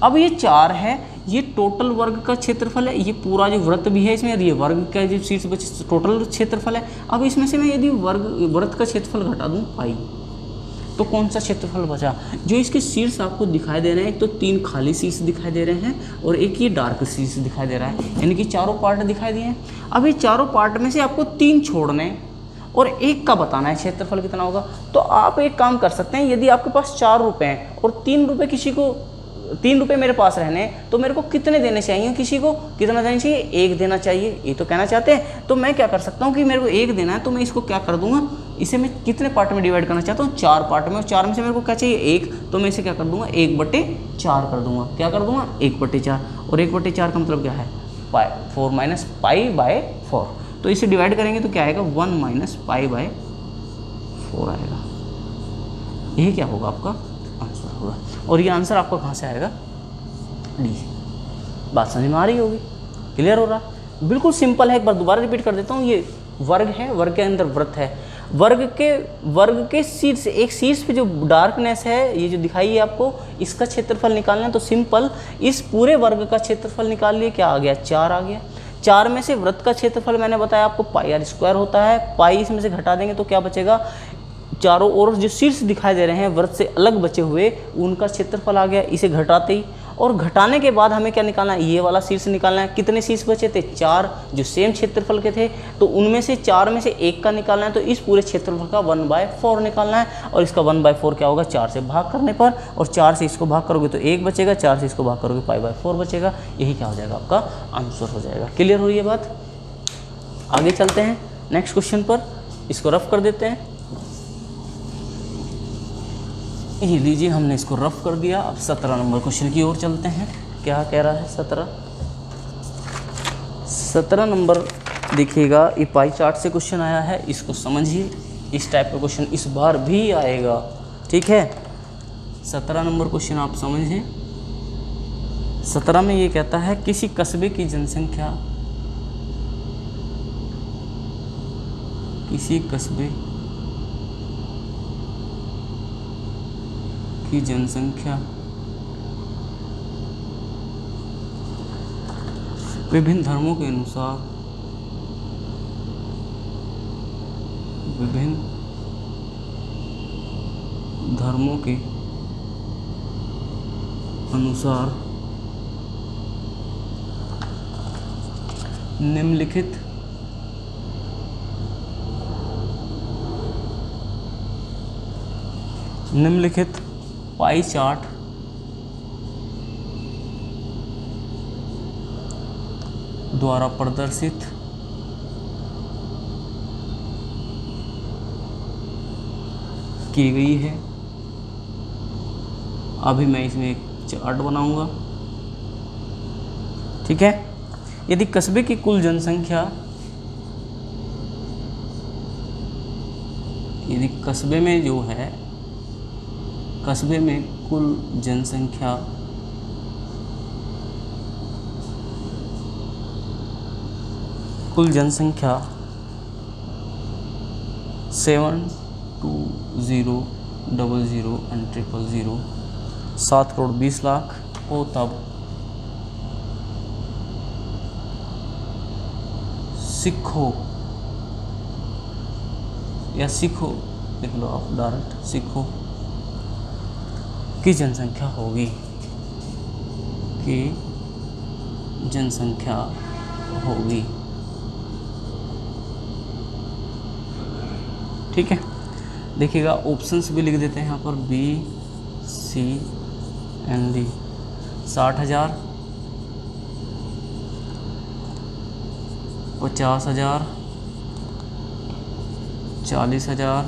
अब ये 4 है, ये टोटल वर्ग का क्षेत्रफल है। ये पूरा जो वृत्त भी है इसमें, ये वर्ग का जो शीर्ष बचे टोटल क्षेत्रफल है। अब इसमें से मैं यदि वृत्त का क्षेत्रफल घटा दूं पाई, तो कौन सा क्षेत्रफल बचा? जो इसके शीर्ष आपको दिखाई दे रहे हैं, एक तो 3 खाली शीर्ष दिखाई दे रहे हैं और एक ये डार्क शीर्ष दिखाई दे रहा है, यानी कि चारों पार्ट दिखाई दिए हैं। अब ये चारों पार्ट में से आपको 3 छोड़ने और एक का बताना है क्षेत्रफल कितना होगा। तो आप एक काम कर सकते हैं, यदि आपके पास 4 रुपये हैं और 3 रुपये किसी को, 3 रुपये मेरे पास रहने, तो मेरे को कितने देने चाहिए? किसी को कितना देना चाहिए? 1 देना चाहिए। ये तो कहना चाहते हैं। तो मैं क्या कर सकता हूँ कि मेरे को 1 देना है, तो मैं इसको क्या कर दूंगा, इसे मैं कितने पार्ट में डिवाइड करना चाहता हूँ? 4 पार्ट में। और 4 में से मेरे को क्या चाहिए? 1। तो मैं इसे क्या कर दूंगा? 1/4 कर दूंगा। क्या कर दूंगा? 1/4। और 1/4 का मतलब क्या है? पाई 4 माइनस पाई बाय 4। तो इसे डिवाइड करेंगे तो क्या आएगा? 1 माइनस पाई बाय 4 आएगा। यही क्या होगा? आपका आंसर होगा। और ये आंसर आपका कहाँ से आएगा? डी। बात समझ में आ रही होगी? क्लियर हो रहा है? बिल्कुल सिंपल है। एक बार दोबारा रिपीट कर देता हूँ। ये वर्ग है, वर्ग के अंदर वृत्त है। वर्ग के शीर्ष, एक शीर्ष पे जो डार्कनेस है, ये जो दिखाई है आपको, इसका क्षेत्रफल निकालना है। तो सिंपल इस पूरे वर्ग का क्षेत्रफल निकाल लिए। क्या आ गया? 4 आ गया। 4 में से वृत्त का क्षेत्रफल मैंने बताया आपको पाई आर स्क्वायर होता है। पाई इसमें से घटा देंगे तो क्या बचेगा? चारों ओर जो शीर्ष दिखाई दे रहे हैं वृत्त से अलग बचे हुए, उनका क्षेत्रफल आ गया। इसे घटाते ही, और घटाने के बाद हमें क्या निकालना है? ये वाला शीर्ष निकालना है। कितने शीर्ष बचे थे? 4, जो सेम क्षेत्रफल के थे। तो उनमें से 4 में से 1 का निकालना है। तो इस पूरे क्षेत्रफल का 1/4 निकालना है। और इसका 1/4 क्या होगा? 4 से भाग करने पर, और 4 से इसको भाग करोगे तो 1 बचेगा, 4 से इसको भाग करोगे पाई/4 बचेगा। यही क्या हो जाएगा? आपका आंसर हो जाएगा। क्लियर हो रही है बात? आगे चलते हैं नेक्स्ट क्वेश्चन पर। इसको रफ कर देते हैं। ये लीजिए, हमने इसको रफ कर दिया। अब 17 नंबर क्वेश्चन की ओर चलते हैं। क्या कह रहा है? 17 नंबर देखिएगा ये पाई चार्ट से क्वेश्चन आया है, इसको समझिए। इस टाइप का क्वेश्चन इस बार भी आएगा, ठीक है। 17 नंबर क्वेश्चन आप समझिए। 17 में ये कहता है किसी कस्बे की जनसंख्या, किसी कस्बे की जनसंख्या विभिन्न धर्मों के अनुसार, विभिन्न धर्मों के अनुसार निम्नलिखित पाई चार्ट द्वारा प्रदर्शित की गई है। अभी मैं इसमें एक चार्ट बनाऊंगा, ठीक है। यदि कस्बे की कुल जनसंख्या, यदि कस्बे में जो है, कस्बे में कुल जनसंख्या कुल जनसंख्या 72000 7 करोड़ 20 लाख हो, तब सिखों या सिखों लिख लो आप डायरेक्ट, सिखों की जनसंख्या होगी, की जनसंख्या होगी, ठीक है। देखिएगा ऑप्शंस भी लिख देते हैं यहाँ पर, बी सी एन डी। 60,000, 50,000, 40,000,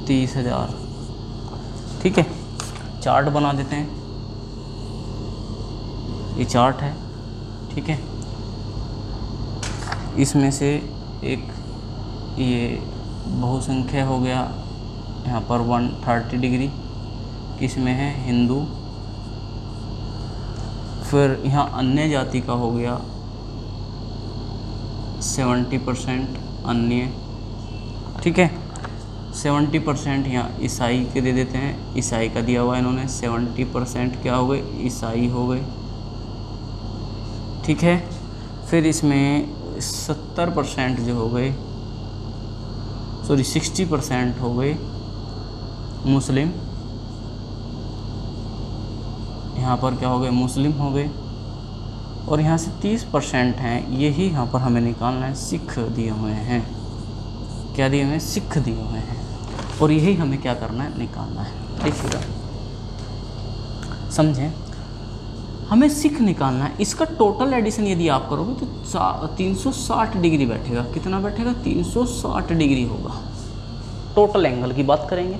30,000, ठीक है। चार्ट बना देते हैं, ये चार्ट है, ठीक है। इसमें से एक ये बहुसंख्या हो गया, यहाँ पर 130 डिग्री किसमें है, हिंदू। फिर यहाँ अन्य जाति का हो गया 70% अन्य, ठीक है। 70% यहाँ ईसाई के दे देते हैं, ईसाई का दिया हुआ है इन्होंने। 70% क्या हो गए, ईसाई हो गए, ठीक है। फिर इसमें 70% जो हो गए, सॉरी 60% हो गए मुस्लिम। यहाँ पर क्या हो गए, मुस्लिम हो गए। और यहाँ से 30% हैं, यही यहाँ पर हमें निकालना है, सिख दिए हुए हैं। क्या दिए हुए हैं, सिख दिए हुए हैं। और यही हमें क्या करना है, निकालना है। देखिएगा समझें, हमें सिख निकालना है। इसका टोटल एडिशन यदि आप करोगे तो 360 डिग्री बैठेगा। कितना बैठेगा, 360 डिग्री होगा। टोटल एंगल की बात करेंगे।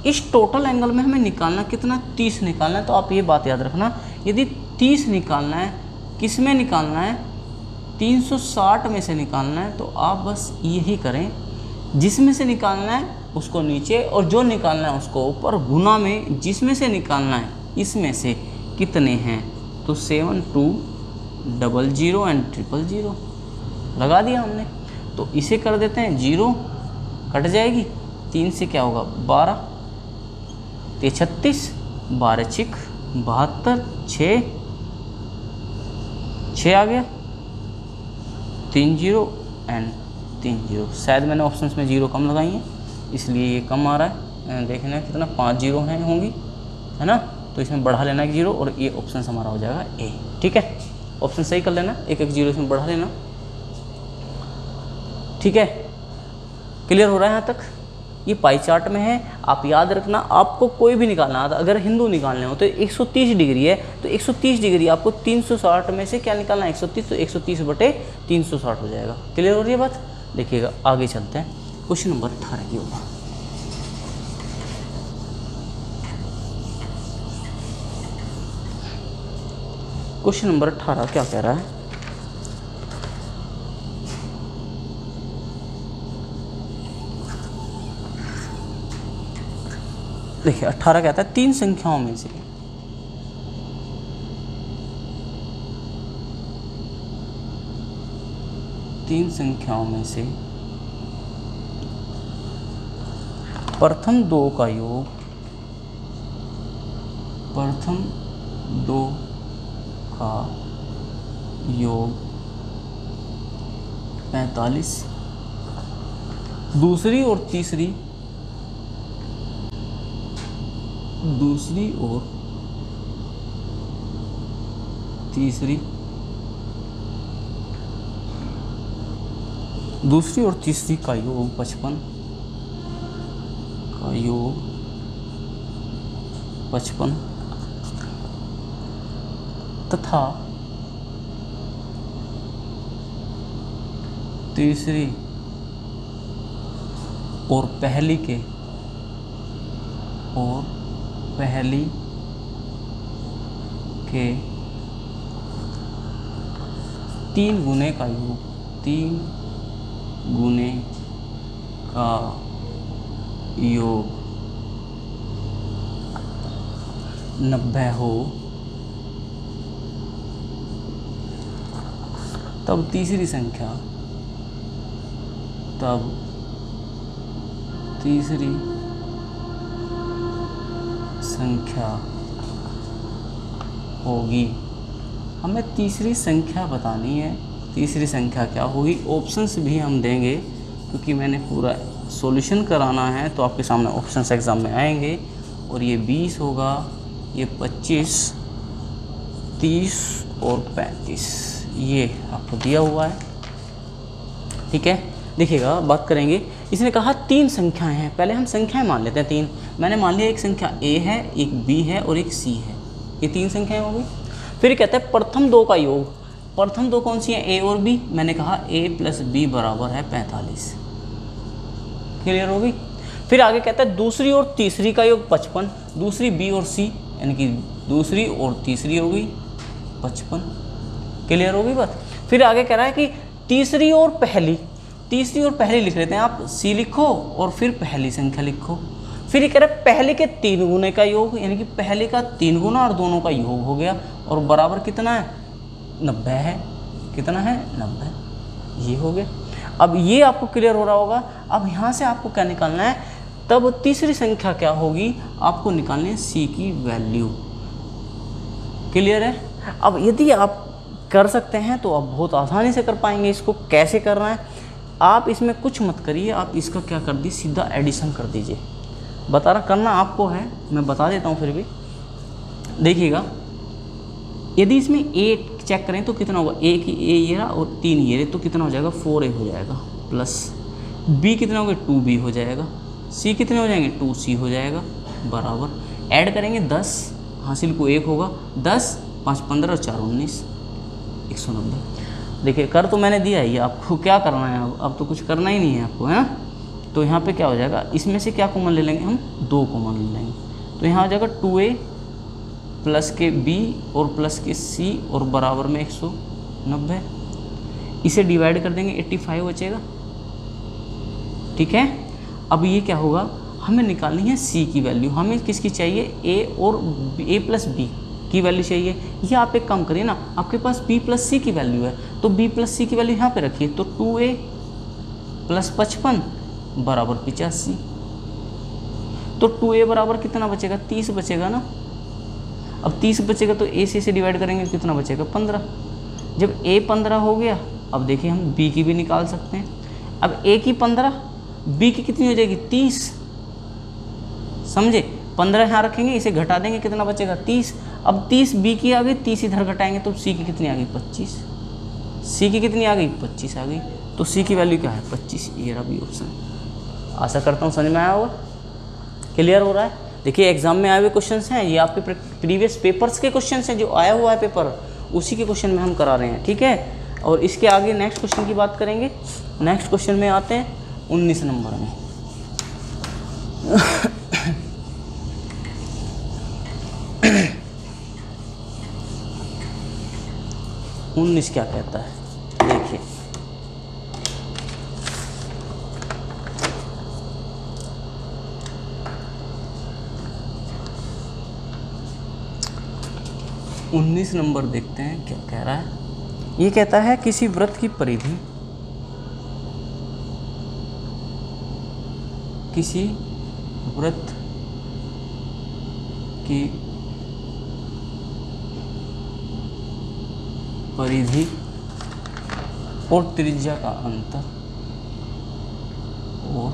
इस टोटल एंगल में हमें निकालना कितना, 30 निकालना है। तो आप ये बात याद रखना, यदि 30 निकालना है, किस में निकालना है, 360 में से निकालना है, तो आप बस यही करें, जिसमें से निकालना है उसको नीचे और जो निकालना है उसको ऊपर, गुना में जिसमें से निकालना है इसमें से कितने हैं, तो 7200 एंड 000 लगा दिया हमने। तो इसे कर देते हैं 0, कट जाएगी। 3 से क्या होगा, 12, 36, 12 छिक 72, 6 आ गया, 3 0 एंड 3 0। शायद मैंने ऑप्शंस में 0 कम लगाई है, इसलिए ये कम आ रहा है। देखना कितना, 5 0 हैं होंगी, है ना। तो इसमें बढ़ा लेना एक 0 और ये ऑप्शन हमारा हो जाएगा ए, ठीक है। ऑप्शन सही कर लेना, एक 0 इसमें बढ़ा लेना, ठीक है। क्लियर हो रहा है यहाँ तक। ये पाई चार्ट में है, आप याद रखना। आपको कोई भी निकालना आता, अगर हिंदू निकालने हो तो 130 डिग्री है, तो 130 डिग्री आपको 360 में से क्या निकालना है, 130, तो 130/360 हो जाएगा। क्लियर हो रही है बात। देखिएगा आगे चलते हैं, क्वेश्चन नंबर 18 की ओर। क्वेश्चन नंबर 18 क्या कह रहा है, देखिए 18 कहता है तीन संख्याओं में से प्रथम दो का योग 45, दूसरी और तीसरी का योग 55 तथा तीसरी और पहली के 3 गुने का योग 90 हो, तब तीसरी संख्या होगी। हमें तीसरी संख्या बतानी है। तीसरी संख्या क्या होगी? ऑप्शंस भी हम देंगे क्योंकि मैंने पूरा सॉल्यूशन कराना है, तो आपके सामने ऑप्शंस एग्ज़ाम में आएंगे। और ये 20 होगा, ये 25, 30 और 35, ये आपको दिया हुआ है। ठीक है, देखिएगा बात करेंगे। इसने कहा 3 संख्याएं हैं। पहले हम संख्याएं मान लेते हैं 3। मैंने मान लिया एक संख्या a है, एक b है और एक c है। ये 3 संख्याएं हो गई। फिर कहते हैं प्रथम दो का योग। प्रथम दो कौन सी है? a और b। मैंने कहा a + b बराबर है 45। क्लियर हो गई। फिर आगे कहता है दूसरी और तीसरी का योग 55। दूसरी b और c, यानी कि दूसरी और तीसरी हो गई 55। क्लियर हो गई बात। फिर आगे कह रहा है कि तीसरी और पहली लिख लेते हैं आप। c लिखो और फिर पहली संख्या लिखो। फिर ये कह रहा है पहले के 3 गुने का योग, यानी कि पहले का 3 गुना और दोनों का योग हो गया, और बराबर कितना है? 90 है। कितना है? 90। ये हो गया। अब ये आपको क्लियर हो रहा होगा। अब यहाँ से आपको क्या निकालना है? तब तीसरी संख्या क्या होगी? आपको निकालनी है c की वैल्यू। क्लियर है। अब यदि आप कर सकते हैं तो आप बहुत आसानी से कर पाएंगे। इसको कैसे करना है? आप इसमें कुछ मत करिए, आप इसका क्या कर दीजिए, सीधा एडिशन कर दीजिए। बता रहा, करना आपको है, मैं बता देता हूँ फिर भी। देखिएगा, यदि इसमें a चेक करें तो कितना होगा? a ये रहा और 3 ये रहे, तो कितना हो जाएगा? 4a हो जाएगा। प्लस b कितना होगा? 2b हो जाएगा। c कितने हो जाएंगे? 2c हो जाएगा। बराबर ऐड करेंगे 10, हासिल को 1 होगा। 10, 5, 15 और 4, 19, 190। देखिए कर तो मैंने दिया ही, आपको क्या करना है? अब तो कुछ करना ही नहीं है आपको, है ना। तो यहाँ पे क्या हो जाएगा? इसमें से क्या कॉमन ले लेंगे हम? 2 कॉमन ले लेंगे। तो यहाँ हो जाएगा 2a प्लस के b और प्लस के c और बराबर में 190। इसे डिवाइड कर देंगे, 85 बचेगा। ठीक है। अब ये क्या होगा? हमें निकालनी है c की वैल्यू। हमें किसकी चाहिए? a और a + b की वैल्यू चाहिए। ये आप एक काम करिए ना, आपके पास b + c की वैल्यू है, तो b + c की वैल्यू यहाँ पे रखिए। तो 2a + 55 बराबर 85। तो 2a बराबर कितना बचेगा? 30 बचेगा ना। अब 30 बचेगा तो a से डिवाइड करेंगे, कितना बचेगा? 15। जब a 15 हो गया, अब देखिए हम b की भी निकाल सकते हैं। अब a की 15, b की कितनी हो जाएगी? 30। समझे? 15 यहाँ रखेंगे, इसे घटा देंगे, कितना बचेगा? 30। अब 30 b की आ गई, 30 इधर घटाएंगे तो c की कितनी आ गई? 25। c की कितनी आ गई? 25 आ गई। तो c की वैल्यू क्या है? 25। ये रहा बी ऑप्शन। आशा करता हूँ समझ में आया होगा, क्लियर हो रहा है। देखिए एग्जाम में आए हुए क्वेश्चंस हैं, ये आपके प्रीवियस पेपर्स के क्वेश्चंस हैं, जो आया हुआ है पेपर उसी के क्वेश्चन में हम करा रहे हैं। ठीक है। और इसके आगे नेक्स्ट क्वेश्चन की बात करेंगे। नेक्स्ट क्वेश्चन में आते हैं 19 नंबर में। 19 क्या कहता है? देखिए, 19 नंबर देखते हैं क्या कह रहा है। ये कहता है किसी वृत्त की परिधि, किसी वृत्त की परिधि और त्रिज्या का अंतर, और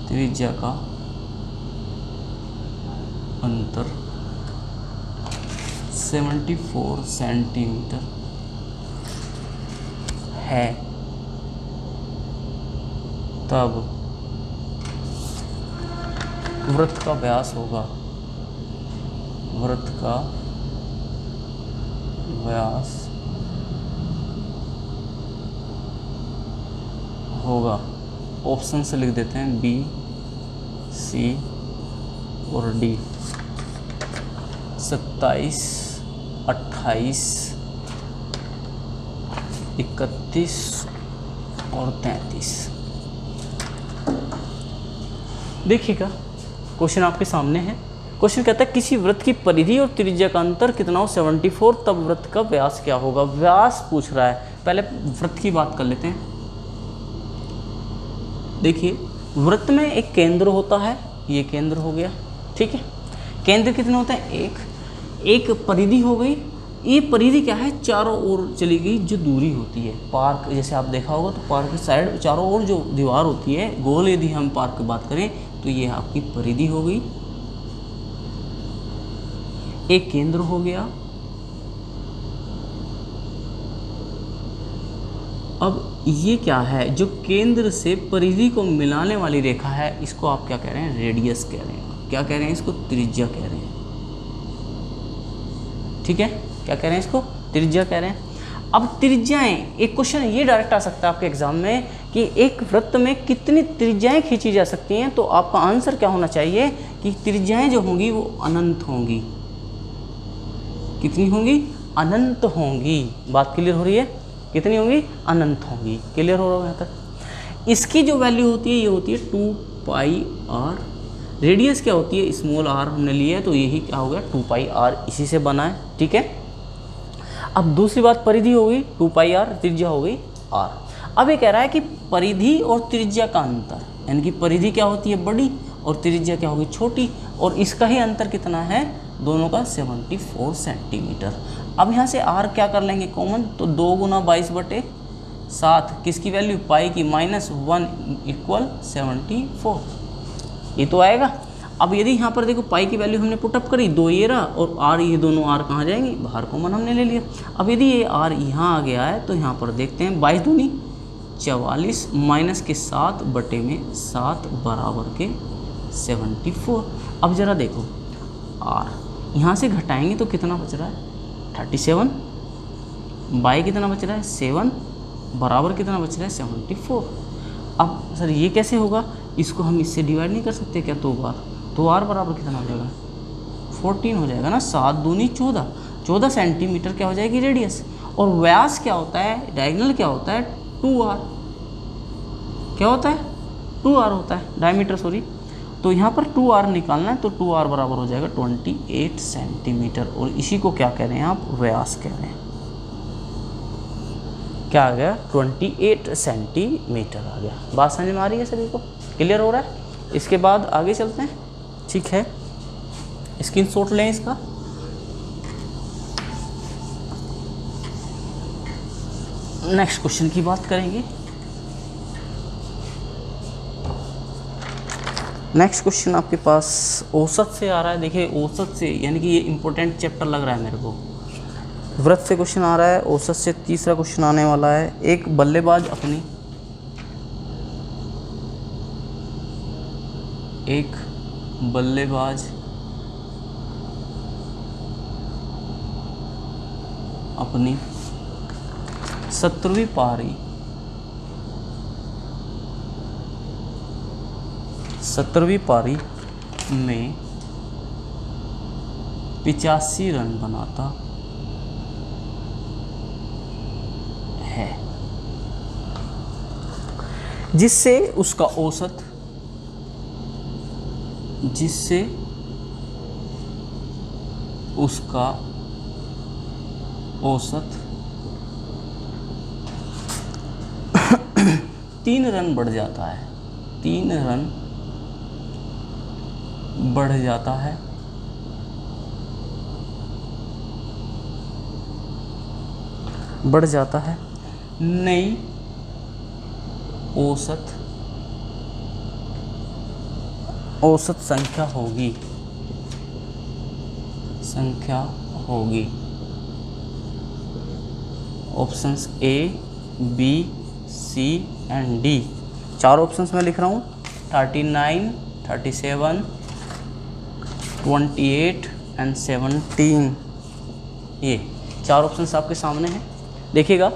त्रिज्या का अंतर 74 सेंटीमीटर है, तब वृत्त का व्यास होगा, वृत्त का व्यास होगा, ऑप्शन से लिख देते हैं बी, सी और डी। 27, 28, 31 और 33। देखिएगा क्वेश्चन आपके सामने है। क्वेश्चन कहता है किसी वृत्त की परिधि और त्रिज्या का अंतर कितना हो 74, तब वृत्त का व्यास क्या होगा। व्यास पूछ रहा है, पहले वृत्त की बात कर लेते हैं। देखिए वृत्त में एक केंद्र होता है, ये केंद्र हो गया, ठीक है। केंद्र कितने होते हैं, एक परिधि हो गई। ये परिधि क्या है, चारों ओर चली गई जो दूरी होती है। पार्क जैसे आप देखा होगा तो पार्क की साइड चारों ओर जो दीवार होती है गोल, यदि हम पार्क की बात करें तो ये आपकी परिधि हो गई, एक केंद्र हो गया। अब ये क्या है, जो केंद्र से परिधि को मिलाने वाली रेखा है, इसको आप क्या कह रहे हैं, रेडियस कह रहे हैं। क्या कह रहे हैं इसको, त्रिज्या कह रहे हैं, ठीक है। क्या कह रहे हैं इसको, त्रिज्या कह रहे हैं। अब त्रिज्याएं, एक क्वेश्चन ये डायरेक्ट आ सकता है आपके एग्जाम में कि एक वृत्त में कितनी त्रिज्याएं खींची जा सकती हैं, तो आपका आंसर क्या होना चाहिए कि त्रिज्याएं जो होंगी वो अनंत होंगी। कितनी होंगी, अनंत होंगी। बात क्लियर हो रही है, कितनी होंगी, अनंत होंगी। क्लियर हो रहा है यहाँ तक। इसकी जो वैल्यू होती है ये होती है 2πr। रेडियस क्या होती है, स्मॉल r हमने लिया है, तो यही क्या हो गया 2πr, इसी से बना है, ठीक है। अब दूसरी बात, परिधि हो गई 2πr, त्रिज्या हो गई r। अब ये कह रहा है कि परिधि और त्रिज्या का अंतर, यानी कि परिधि क्या होती है बड़ी और त्रिज्या क्या होगी छोटी, और इसका ही अंतर कितना है, दोनों का 74 सेंटीमीटर। अब यहाँ से r क्या कर लेंगे कॉमन, तो 2 गुना 22/7, किसकी वैल्यू, पाई की, -1 = 74, ये तो आएगा। अब यदि यहाँ पर देखो पाई की वैल्यू हमने पुटअप करी, 2 ये रहा और r, ये दोनों r कहाँ जाएंगे, बाहर कॉमन हमने ले लिया। अब यदि ये r यहाँ आ गया है तो यहाँ पर देखते हैं 22 दूनी 44 माइनस के 7/7 बराबर के 74। अब ज़रा देखो r यहाँ से घटाएंगे तो कितना बच रहा है, 37, बाई कितना बच रहा है 7, बराबर कितना बच रहा है 74। अब सर ये कैसे होगा, इसको हम इससे डिवाइड नहीं कर सकते क्या, तो r बराबर कितना हो जाएगा, 14 हो जाएगा ना। 7 दूनी 14, 14 सेंटीमीटर क्या हो जाएगी रेडियस। और व्यास क्या होता है, डायगोनल क्या होता है, 2r, क्या होता है 2r होता है, डायमीटर सॉरी। तो यहाँ पर 2r निकालना है, तो 2r बराबर हो जाएगा 28 सेंटीमीटर, और इसी को क्या कह रहे हैं आप, व्यास कह रहे हैं। क्या आ गया, 28 सेंटीमीटर आ गया। बात समझ में आ रही है सभी को, क्लियर हो रहा है। इसके बाद आगे चलते हैं, ठीक है, स्क्रीनशॉट लें इसका। नेक्स्ट क्वेश्चन की बात करेंगे। नेक्स्ट क्वेश्चन आपके पास औसत से आ रहा है। देखिए औसत से, यानी कि ये इंपॉर्टेंट चैप्टर लग रहा है मेरे को। वृत्त से क्वेश्चन आ रहा है, औसत से तीसरा क्वेश्चन आने वाला है। एक बल्लेबाज अपनी 17वीं पारी में 85 रन बनाता है, जिससे उसका औसत, उसका औसत 3 रन बढ़ जाता है, 3 रन बढ़ जाता है, बढ़ जाता है, नई औसत संख्या होगी। Options A, B, C and D. 4 options मैं लिख रहा हूँ, 39, 37, 28 एंड 17। ये 4 ऑप्शंस आपके सामने हैं, देखिएगा।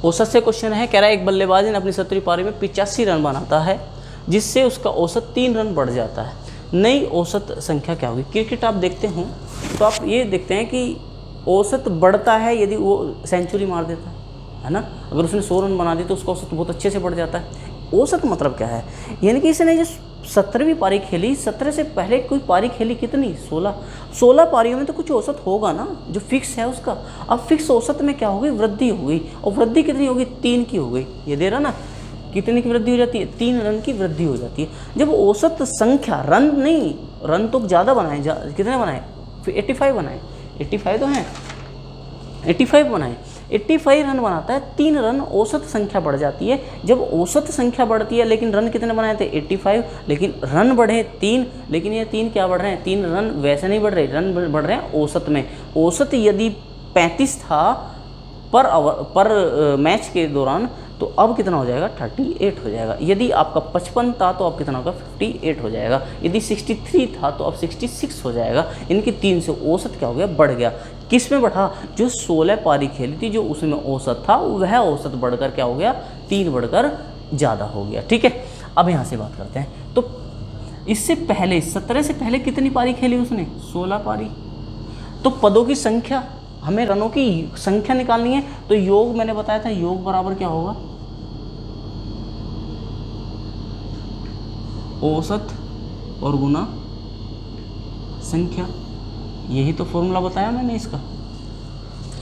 औसत से क्वेश्चन है, कह रहा है एक बल्लेबाज ने अपनी 17वीं पारी में 85 रन बनाता है, जिससे उसका औसत 3 रन बढ़ जाता है। नई औसत संख्या क्या होगी? क्रिकेट आप देखते हो तो आप ये देखते हैं कि औसत बढ़ता है यदि वो सेंचुरी मार देता है ना। अगर उसने 100 रन बना दिए तो उसका औसत बहुत अच्छे से बढ़ जाता है। औसत मतलब क्या है? यानी कि इसने जो 17वीं पारी खेली, 17 से पहले कोई पारी खेली कितनी? 16 पारियों में तो कुछ औसत होगा ना, जो फिक्स है उसका। अब फिक्स औसत में क्या हो गई? वृद्धि हो गई। और वृद्धि कितनी होगी? 3 की हो गई। ये दे रहा ना, कितने की वृद्धि हो जाती है? 3 रन की वृद्धि हो जाती है। जब औसत संख्या, रन नहीं, रन तो ज़्यादा बनाए, कितने बनाए? फिर 85 बनाए, 85 तो हैं, 85 बनाए, 85 रन बनाता है, 3 रन औसत संख्या बढ़ जाती है। जब औसत संख्या बढ़ती है, लेकिन रन कितने बनाए थे? 85, लेकिन रन बढ़े 3, लेकिन ये 3 क्या बढ़ रहे हैं? 3 रन वैसे नहीं बढ़ रहे, रन बढ़ रहे हैं औसत में। औसत यदि 35 था पर मैच के दौरान, तो अब कितना हो जाएगा? 38 हो जाएगा। यदि आपका 55 था तो अब कितना होगा? 58 हो जाएगा। यदि 63 था तो अब 66 हो जाएगा। इनकी 3 से औसत क्या हो गया? बढ़ गया। किस में बढ़ा? जो 16 पारी खेली थी, जो उसमें औसत था, वह औसत बढ़कर क्या हो गया? 3 बढ़कर ज़्यादा हो गया। ठीक है, अब यहाँ से बात करते हैं। तो इससे पहले 17 से पहले कितनी पारी खेली उसने? 16 पारी। तो पदों की संख्या, हमें रनों की संख्या निकालनी है, तो योग मैंने बताया था, योग बराबर क्या होगा? औसत और गुना संख्या। यही तो फॉर्मूला बताया मैंने इसका।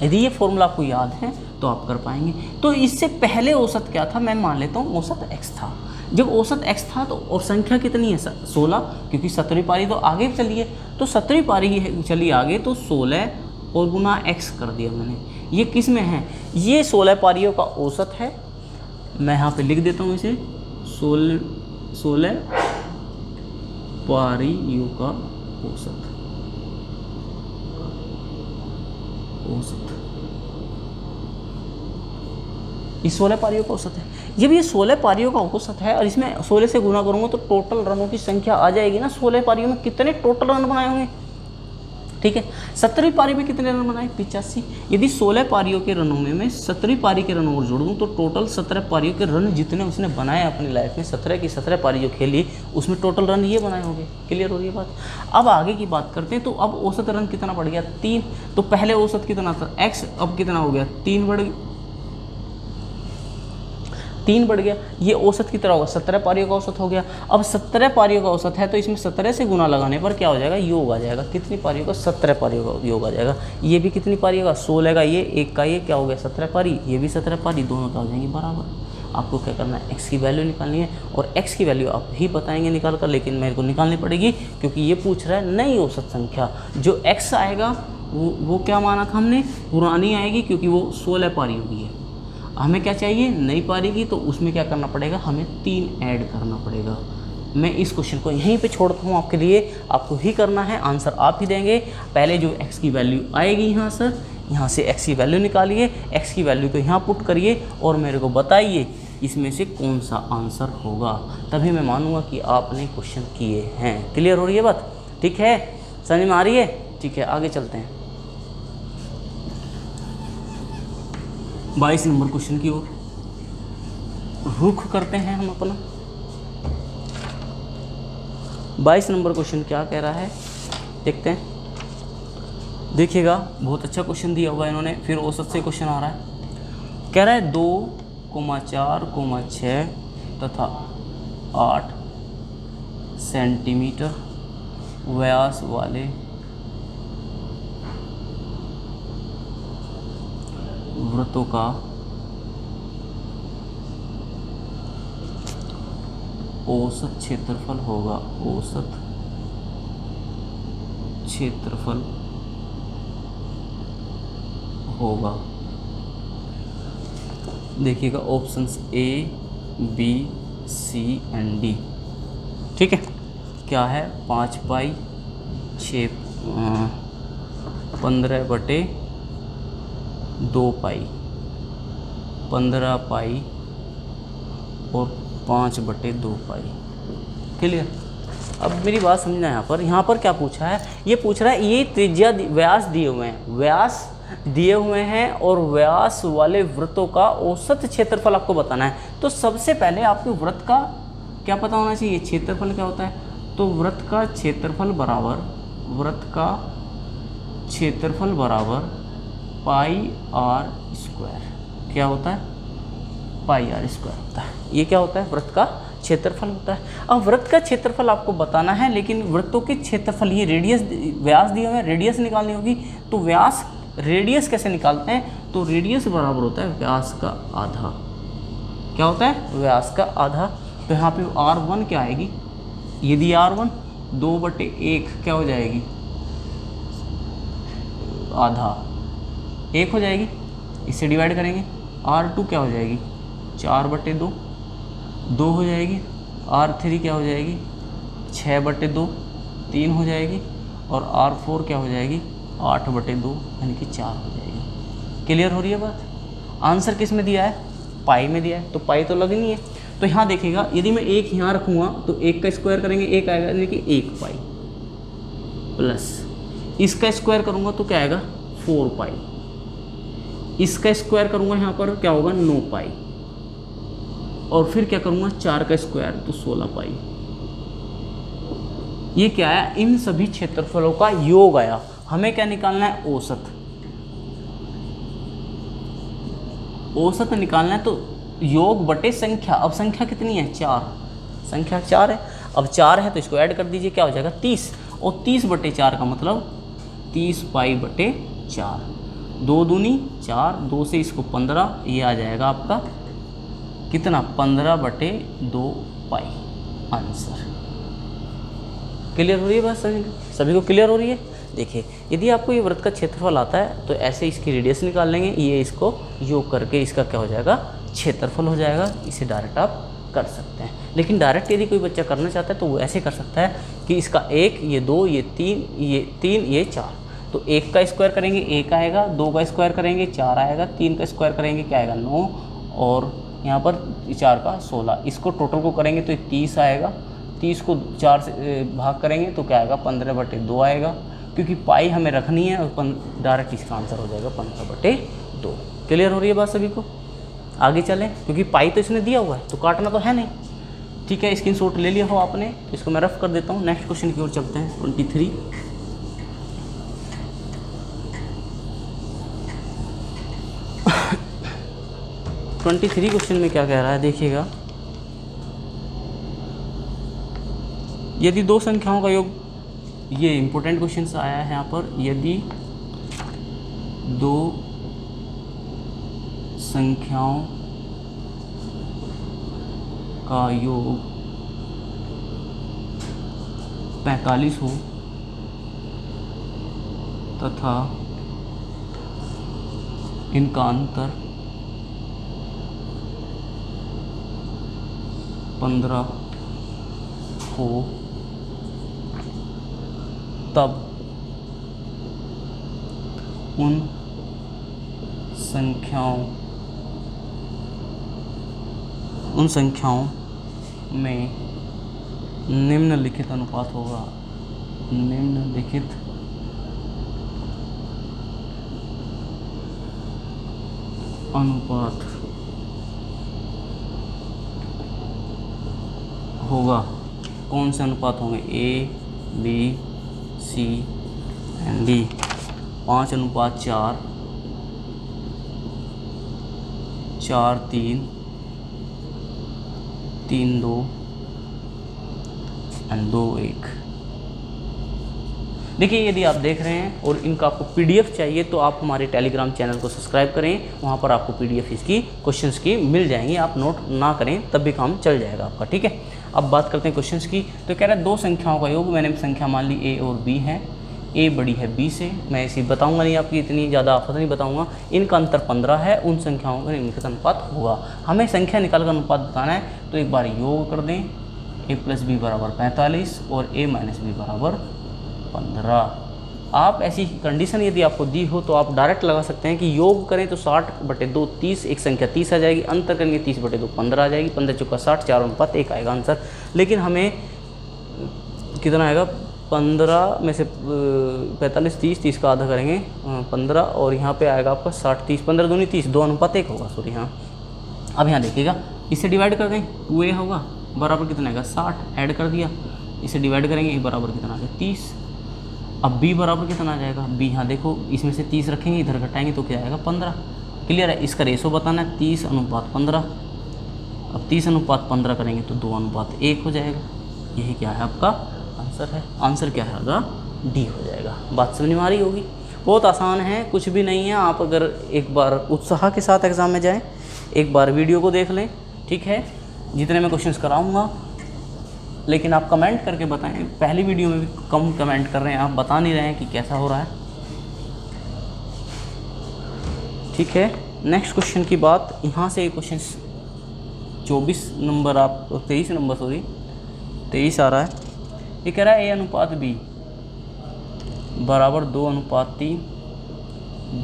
यदि ये फॉर्मूला आपको याद है तो आप कर पाएंगे। तो इससे पहले औसत क्या था? मैं मान लेता हूँ औसत x था। जब औसत x था तो और संख्या कितनी है? 16, क्योंकि 17वीं पारी तो आगे चली है, तो 17वीं पारी चली आगे, तो 16 और गुना x कर दिया मैंने। ये किस में है? ये 16 पारियों का औसत है। मैं यहाँ पे लिख देता हूँ इसे, 16 पारियों का औसत। ये 16 पारियों का औसत है। जब ये 16 पारियों का औसत है और इसमें 16 से गुना करूँगा तो टोटल रनों की संख्या आ जाएगी ना। 16 पारियों में कितने टोटल रन बनाए होंगे? ठीक है, 17वीं पारी में कितने रन बनाए? 85। यदि 16 पारियों के रनों में मैं 17वीं पारी के रन और जोड़ दूँ तो टोटल 17 पारियों के रन जितने उसने बनाए अपनी लाइफ में, 17 की 17 पारी जो खेली, उसमें टोटल रन ये बनाए होंगे। क्लियर हो रही है बात? अब आगे की बात करते हैं। तो अब औसत रन कितना बढ़ गया? 3। तो पहले औसत कितना था? x, अब कितना हो गया? 3 बढ़ गया। ये औसत की तरह होगा, 17 पारियों का औसत हो गया। अब 17 पारियों का औसत है तो इसमें 17 से गुना लगाने पर क्या हो जाएगा? योग आ जाएगा। कितनी पारियों का? 17 पारियों का योग आ जाएगा। ये भी कितनी पारियों का? 16 का ये, एक का ये, क्या हो गया? 17 पारी, ये भी 17 पारी, दोनों क्या हो जाएंगे? बराबर। आपको क्या करना है? x की वैल्यू निकालनी है, और x की वैल्यू आप ही बताएंगे निकाल कर, लेकिन मेरे को निकालनी पड़ेगी क्योंकि ये पूछ रहा है नई औसत संख्या। जो x आएगा वो क्या माना था हमने? पुरानी आएगी, क्योंकि वो 16 पारियों की है। हमें क्या चाहिए? नई पारी की। तो उसमें क्या करना पड़ेगा? हमें 3 ऐड करना पड़ेगा। मैं इस क्वेश्चन को यहीं पे छोड़ता हूँ आपके लिए, आपको ही करना है, आंसर आप ही देंगे। पहले जो x की वैल्यू आएगी यहाँ से, यहाँ से x की वैल्यू निकालिए, x की वैल्यू को यहाँ पुट करिए और मेरे को बताइए इसमें से कौन सा आंसर होगा, तभी मैं मानूंगा कि आपने क्वेश्चन किए हैं। क्लियर हो रही है बात? ठीक है, समझ में आ रही है? ठीक है, आगे चलते हैं 22 नंबर क्वेश्चन की ओर रुख करते हैं हम अपना। 22 नंबर क्वेश्चन क्या कह रहा है देखते हैं। देखिएगा, बहुत अच्छा क्वेश्चन दिया हुआ है इन्होंने। फिर औसत से क्वेश्चन आ रहा है, कह रहा है 2,4,6 तथा 8 सेंटीमीटर व्यास वाले व्रतों का औसत क्षेत्रफल होगा। औसत क्षेत्रफल होगा। देखिएगा options A, B, C and D. ठीक है, क्या है? 5 पाई 6 15/2 पाई, 15 पाई और 5/2 पाई। क्लियर? अब मेरी बात समझना यहाँ पर क्या पूछा है? ये पूछ रहा है ये त्रिज्या व्यास दिए हुए हैं, व्यास दिए हुए हैं और व्यास वाले वृत्तों का औसत क्षेत्रफल आपको बताना है। तो सबसे पहले आपको वृत्त का क्या पता होना चाहिए? क्षेत्रफल क्या होता है? तो वृत्त का क्षेत्रफल बराबर पाई आर स्क्वायर। क्या होता है? पाई आर स्क्वायर होता है। ये क्या होता है? वृत्त का क्षेत्रफल होता है। अब वृत्त का क्षेत्रफल आपको बताना है, लेकिन वृत्तों के क्षेत्रफल, ये रेडियस व्यास दिए हुए हैं, रेडियस निकालनी होगी। तो व्यास रेडियस कैसे निकालते हैं? तो रेडियस बराबर होता है व्यास का आधा। क्या होता है? व्यास का आधा। तो यहाँ पे R1 क्या आएगी? यदि R1 2/1 क्या हो जाएगी? आधा 1 हो जाएगी, इससे डिवाइड करेंगे। R2 क्या हो जाएगी? 4/2 2 हो जाएगी। R3 क्या हो जाएगी? 6/2 3 हो जाएगी। और R4 क्या हो जाएगी? 8/2 यानी कि 4 हो जाएगी। क्लियर हो रही है बात? आंसर किस में दिया है? पाई में दिया है, तो पाई तो लगनी है। तो यहाँ देखिएगा, यदि मैं 1 यहाँ रखूँगा तो 1 का स्क्वायर करेंगे 1 आएगा, यानी कि 1 पाई, प्लस इसका स्क्वायर करूँगा तो क्या आएगा? 4 पाई। इसका स्क्वायर करूँगा यहाँ पर क्या होगा? 9 पाई। और फिर क्या करूँगा? 4 का स्क्वायर तो 16 पाई। ये क्या है? इन सभी क्षेत्रफलों का योग आया। हमें क्या निकालना है? औसत। औसत निकालना है तो योग बटे संख्या। अब संख्या कितनी है? 4। संख्या 4 है। अब 4 है तो इसको ऐड कर दीजिए, क्या हो जाएगा? 30। और 30/4 का मतलब 30 पाई/4। 2 दूनी 4, 2 से इसको 15, ये आ जाएगा आपका कितना? 15/2 पाई आंसर। क्लियर हो रही है बात? सभी को क्लियर हो रही है? देखिए, यदि आपको ये वृत्त का क्षेत्रफल आता है तो ऐसे इसकी रेडियस निकाल लेंगे, ये इसको योग करके इसका क्या हो जाएगा? क्षेत्रफल हो जाएगा। इसे डायरेक्ट आप कर सकते हैं। लेकिन डायरेक्ट यदि कोई बच्चा करना चाहता है तो वो ऐसे कर सकता है कि इसका 1, ये 2, ये 3, ये 4। तो 1 का स्क्वायर करेंगे 1 आएगा, 2 का स्क्वायर करेंगे 4 आएगा, 3 का स्क्वायर करेंगे क्या आएगा? 9, और यहाँ पर 4 का 16। इसको टोटल को करेंगे तो 30 आएगा। 30 को 4 से भाग करेंगे तो क्या आएगा? 15/2 आएगा, क्योंकि पाई हमें रखनी है और डायरेक्ट इसका आंसर हो जाएगा 15/2। क्लियर हो रही है बात सभी को? आगे चलें, क्योंकि पाई तो इसने दिया हुआ है तो काटना तो है नहीं। ठीक है, स्क्रीनशॉट ले लिया हो आपने, इसको मैं रफ कर देता हूँ। नेक्स्ट क्वेश्चन की ओर चलते हैं। 23 क्वेश्चन में क्या कह रहा है? देखिएगा, यदि दो संख्याओं का योग, ये इंपॉर्टेंट क्वेश्चन आया है यहाँ पर, यदि दो संख्याओं का योग 45 हो तथा इनका अंतर 15 हो, तब उन संख्याओं में निम्नलिखित अनुपात होगा। निम्नलिखित अनुपात होगा। कौन से अनुपात होंगे? A, B, C and D। 5:4, 4:3, 3:2 and 2:1। देखिए यदि आप देख रहे हैं और इनका आपको पीडीएफ चाहिए तो आप हमारे टेलीग्राम चैनल को सब्सक्राइब करें, वहाँ पर आपको पीडीएफ इसकी क्वेश्चंस की मिल जाएंगी। आप नोट ना करें तब भी काम चल जाएगा आपका, ठीक है। अब बात करते हैं क्वेश्चंस की। तो कह रहा है दो संख्याओं का योग, मैंने संख्या मान ली ए और बी है, ए बड़ी है बी से, मैं इसी बताऊंगा नहीं, आपकी इतनी ज़्यादा आफत नहीं बताऊंगा। इनका अंतर 15 है, उन संख्याओं का इनका अनुपात होगा। हमें संख्या निकाल कर अनुपात बताना है, तो एक बार योग कर दें, a + b = 45 और a - b = 15। आप ऐसी कंडीशन यदि आपको दी हो तो आप डायरेक्ट लगा सकते हैं कि योग करें तो 60/2 30, एक संख्या 30 आ जाएगी, अंतर करेंगे 30/2 15 आ जाएगी, 15 × 60 4 अनुपात 1 आएगा आंसर। लेकिन हमें कितना आएगा, 15 में से 45 30 का आधा करेंगे 15 और यहाँ पे आएगा आपका 60 30, 15 दूनी 30, 2 अनुपात 1 होगा, सॉरी हाँ। अब यहाँ देखिएगा, इसे डिवाइड कर दें, 2a होगा बराबर कितना आएगा 60, ऐड कर दिया, इसे डिवाइड करेंगे, ए बराबर कितना आ गया 30। अब b बराबर कितना आ जाएगा, b यहाँ देखो इसमें से 30 रखेंगे, इधर घटाएंगे तो क्या आएगा 15। क्लियर है, इसका रेशो बताना है 30:15। अब 30:15 करेंगे तो 2:1 हो जाएगा। यही क्या है आपका आंसर है। आंसर क्या है, डी हो जाएगा। बात समझ में आ रही होगी, बहुत आसान है, कुछ भी नहीं है। आप अगर एक बार उत्साह के साथ एग्ज़ाम में जाएं, एक बार वीडियो को देख लें, ठीक है, जितने मैं क्वेश्चंस कराऊंगा। लेकिन आप कमेंट करके बताएं, पहली वीडियो में भी कम कमेंट कर रहे हैं, आप बता नहीं रहे हैं कि कैसा हो रहा है, ठीक है। नेक्स्ट क्वेश्चन की बात, यहाँ से क्वेश्चन 24 नंबर आप 23 नंबर सॉरी 23 आ रहा है। ये कह रहा है a/b = 2:3,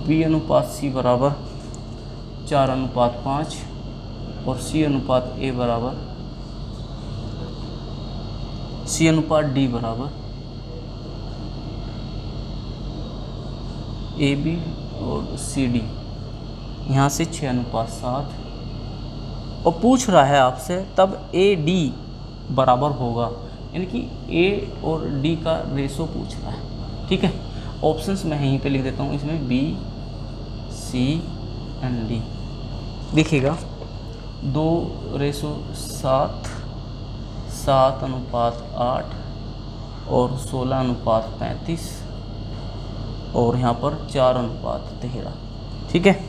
b/c = 4:5 और c/a = c/d = AB और CD, यहाँ से 6:7 और पूछ रहा है आपसे तब AD बराबर होगा, यानी कि A और D का रेशो पूछ रहा है, ठीक है। ऑप्शंस मैं यहीं पे लिख देता हूँ, इसमें B, C and D। देखिएगा 2:7, 7:8 और 16:35 और यहाँ पर 4:13, ठीक है।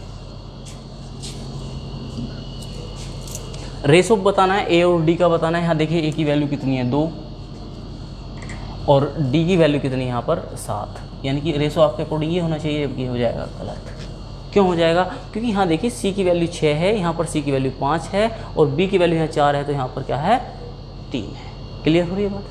रेशो बताना है, ए और डी का बताना है। यहाँ देखिए ए की वैल्यू कितनी है 2 और डी की वैल्यू कितनी है यहाँ पर 7, यानी कि रेशो आपके अकॉर्डिंग ये होना चाहिए, जबकि हो जाएगा गलत। क्यों हो जाएगा, क्योंकि यहाँ देखिए सी की वैल्यू 6 है, यहाँ पर सी की वैल्यू 5 है और बी की वैल्यू यहाँ 4 है, तो यहाँ पर क्या है 3 है। क्लियर हो रही है बात।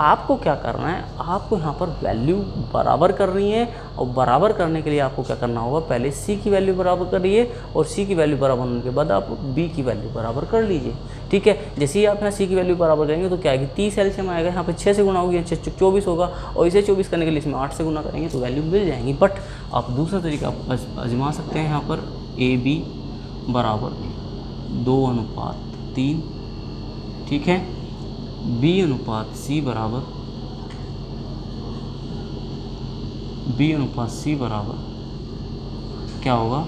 आपको क्या करना है, आपको यहाँ पर वैल्यू बराबर करनी है और बराबर करने के लिए आपको क्या करना होगा, पहले सी की वैल्यू बराबर करिए और सी की वैल्यू बराबर होने के बाद आप बी की वैल्यू बराबर कर लीजिए, ठीक है। जैसे ही आप यहाँ सी की वैल्यू बराबर करेंगे तो क्या आएगी 30 एलसीएम आएगा, यहाँ पर 6 से गुना होगी, 24 होगा और इसे 24 करने के लिए इसमें 8 से गुना करेंगे तो वैल्यू मिल जाएंगी। बट आप दूसरा तरीका आजमा सकते हैं, यहाँ पर AB = 2:3, ठीक है। B/C बराबर क्या होगा,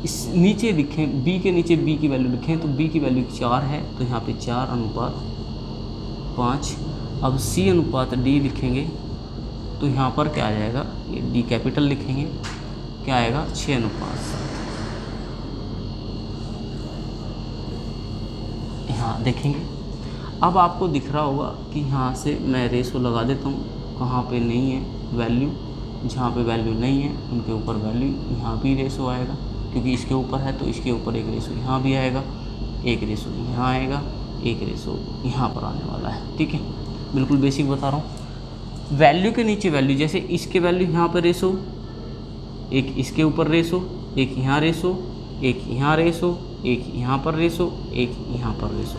इस नीचे लिखें, B के नीचे B की वैल्यू लिखें तो B की वैल्यू 4 है, तो यहाँ पे 4:5। अब C/D लिखेंगे तो यहाँ पर क्या आ जाएगा, ये D कैपिटल लिखेंगे, क्या आएगा 6:7। यहाँ देखेंगे, अब आपको दिख रहा होगा कि यहाँ से मैं रेशो लगा देता हूँ, कहाँ पे नहीं है वैल्यू, जहाँ पे वैल्यू नहीं है उनके ऊपर वैल्यू, यहाँ भी रेशो आएगा, क्योंकि इसके ऊपर है तो इसके ऊपर एक रेशो यहाँ भी आएगा, एक रेशो यहाँ आएगा, एक रेशो यहाँ पर आने वाला है, ठीक है। बिल्कुल बेसिक बता रहा हूँ। वैल्यू के नीचे वैल्यू, जैसे इसके वैल्यू यहाँ पर रेशो, एक इसके ऊपर रेशो, एक यहाँ रेशो, एक यहाँ रेशो, एक यहाँ पर रेशो, एक यहाँ पर रेशो,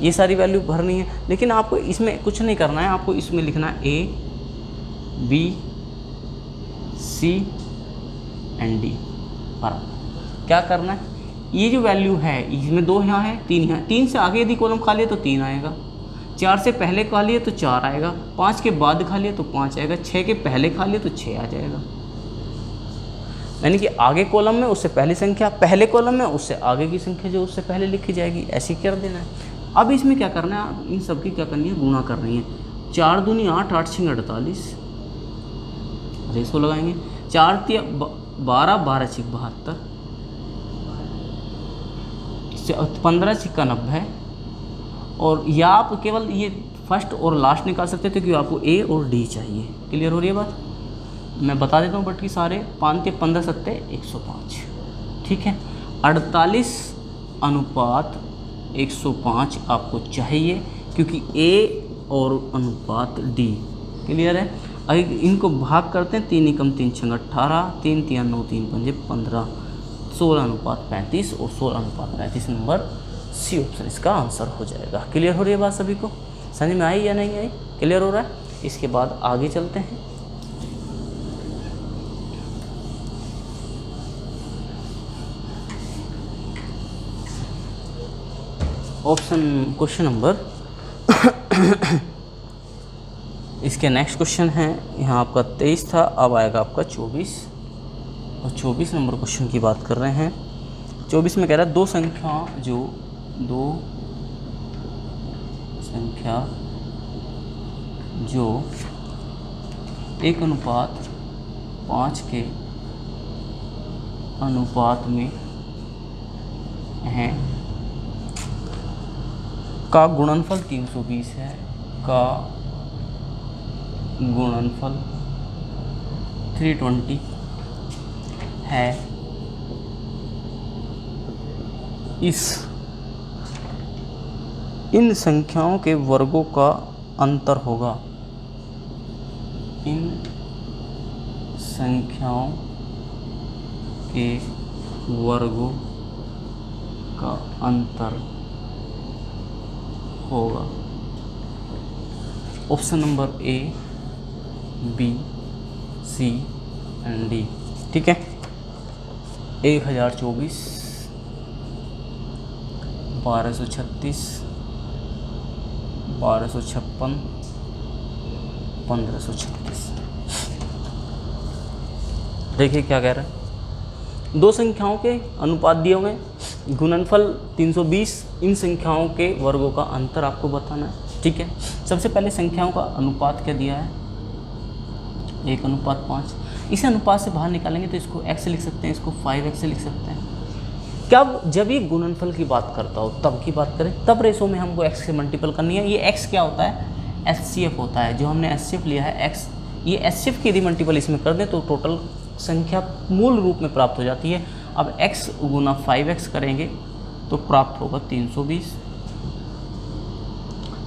ये सारी वैल्यू भरनी है। लेकिन आपको इसमें कुछ नहीं करना है, आपको इसमें लिखना है A, B, C and D बराबर। क्या करना है, ये जो वैल्यू है इसमें 2 यहाँ है, 3 यहाँ, 3 से आगे यदि कॉलम खा लिया तो 3 आएगा, 4 से पहले खा लिए तो 4 आएगा, 5 के बाद खा लिया तो 5 आएगा, 6 के पहले खा लिए तो 6 आ जाएगा। यानी कि आगे कॉलम में उससे पहली संख्या, पहले कॉलम में उससे आगे की संख्या जो उससे पहले लिखी जाएगी, ऐसे कर देना है। अब इसमें क्या करना है, आप इन सब की क्या करनी है, गुणा करनी है। 4 दूनी 8, 8 छंग 48, रेशो लगाएंगे, 4 तिया 12, 12 छिक 72, 15 छिक्का 90, और या आप केवल ये फर्स्ट और लास्ट निकाल सकते थे क्योंकि आपको ए और डी चाहिए। क्लियर हो रही है बात? मैं बता देता हूँ बट की सारे 5 ते 15 सत्ते 105, ठीक है। 48:105 आपको चाहिए क्योंकि ए और अनुपात डी। क्लियर है? अगर इनको भाग करते हैं, 3 एकम 3 छंग 18, 3 तिया 9, 3 पंजे 15, 16:35 और 16:35 नंबर सी ऑप्शन इसका आंसर हो जाएगा। क्लियर हो रही है बात सभी को? समझ में आई या नहीं आई? क्लियर हो रहा है? इसके बाद आगे चलते हैं। ऑप्शन क्वेश्चन नंबर इसके नेक्स्ट क्वेश्चन है, यहाँ आपका 23 था, अब आएगा आपका 24, और 24 नंबर क्वेश्चन की बात कर रहे हैं। 24 में कह रहा है दो संख्या जो 1:5 के अनुपात में हैं का गुणनफल 320 है, का गुणनफल 320 है। इन संख्याओं के वर्गों का अंतर होगा। इन संख्याओं के वर्गों का अंतर होगा। Option number A, B, C and D. ठीक है। 1024, 1236, 1256, 1536। देखिए क्या कह रहा है, दो संख्याओं के अनुपात दिए हुए हैं, गुणनफल 320, इन संख्याओं के वर्गों का अंतर आपको बताना है। ठीक है। सबसे पहले संख्याओं का अनुपात क्या दिया है, 1:5। इसे अनुपात से बाहर निकालेंगे तो इसको x लिख सकते हैं, इसको 5x लिख सकते हैं। जब ये गुणनफल की बात करता हो तब की बात करें, तब रेशो में हमको x से मल्टीपल करनी है। ये x क्या होता है, HCF होता है। जो हमने HCF लिया है x, ये HCF की यदि मल्टीपल इसमें कर दें तो टोटल संख्या मूल रूप में प्राप्त हो जाती है। अब x गुना 5x करेंगे तो प्राप्त होगा 320।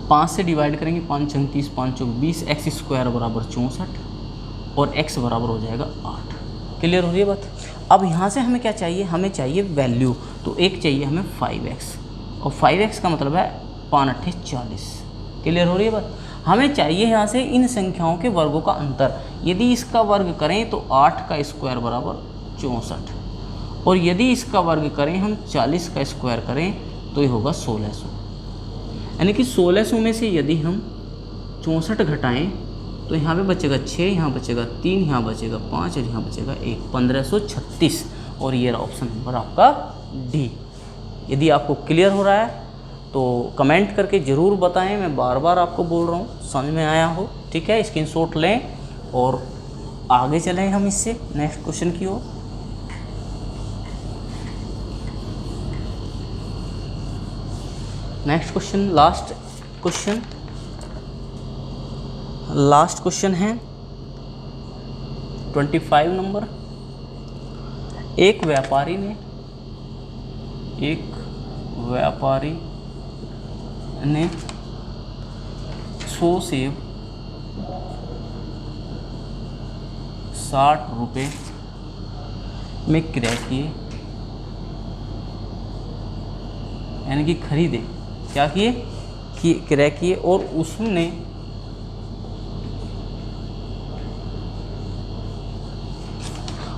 5 से डिवाइड करेंगे, 5 छंग 30, 5 चौक 20, x स्क्वायर बराबर 64 और x बराबर हो जाएगा 8। क्लियर हो रही है बात? अब यहाँ से हमें क्या चाहिए, हमें चाहिए वैल्यू। तो एक चाहिए हमें 5x, और 5x का मतलब है 5×8 = 40। क्लियर हो रही है बात? हमें चाहिए यहाँ से इन संख्याओं के वर्गों का अंतर। यदि इसका वर्ग करें तो 8 का स्क्वायर बराबर 64, और यदि इसका वर्ग करें हम 40 का स्क्वायर करें तो ये होगा 1600। यानी कि 1600 में से यदि हम 64 घटाएं तो यहाँ पे बचेगा 6, यहाँ बचेगा 3, यहाँ बचेगा 5 और यहाँ बचेगा 1, 1536। और ये रहा ऑप्शन नंबर आपका डी। यदि आपको क्लियर हो रहा है तो कमेंट करके ज़रूर बताएं। मैं बार बार आपको बोल रहा हूँ, समझ में आया हो। ठीक है, स्क्रीनशॉट लें और आगे चलें हम इससे नेक्स्ट क्वेश्चन की ओर। नेक्स्ट क्वेश्चन, लास्ट क्वेश्चन है 25 नंबर। एक व्यापारी ने 100 सेब 60 रुपये में क्रय किए, यानी कि खरीदे। क्या किए कि क्रय किए, और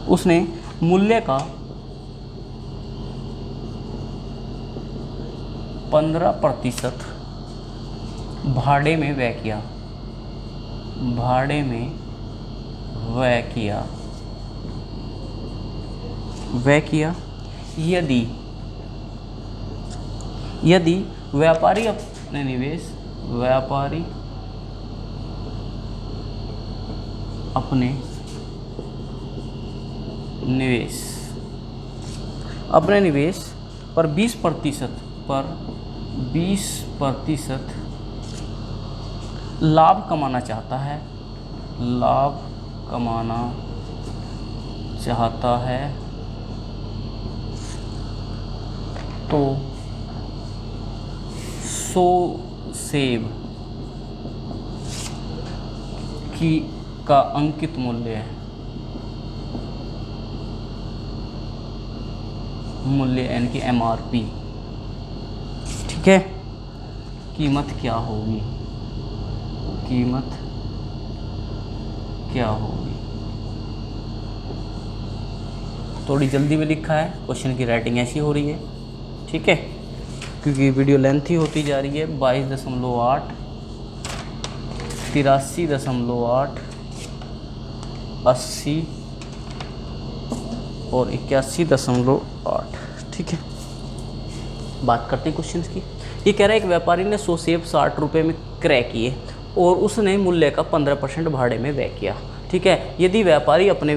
उसने मूल्य का 15% भाड़े में व्यय किया। यदि व्यापारी अपने निवेश, अपने निवेश पर 20% लाभ कमाना चाहता है, लाभ कमाना चाहता है तो 100 सेब का अंकित मूल्य यानी कि MRP, ठीक है, कीमत क्या होगी, थोड़ी जल्दी में लिखा है, क्वेश्चन की राइटिंग ऐसी हो रही है, ठीक है, क्योंकि वीडियो लेंथी होती जा रही है। 22.8, 83.8, 80 और 81.8, ठीक है। बात करते हैं क्वेश्चन की। ये कह रहा है एक व्यापारी ने 100 सेब 60 रुपये में क्रय किए और उसने मूल्य का 15% भाड़े में व्यय किया, ठीक है। यदि व्यापारी अपने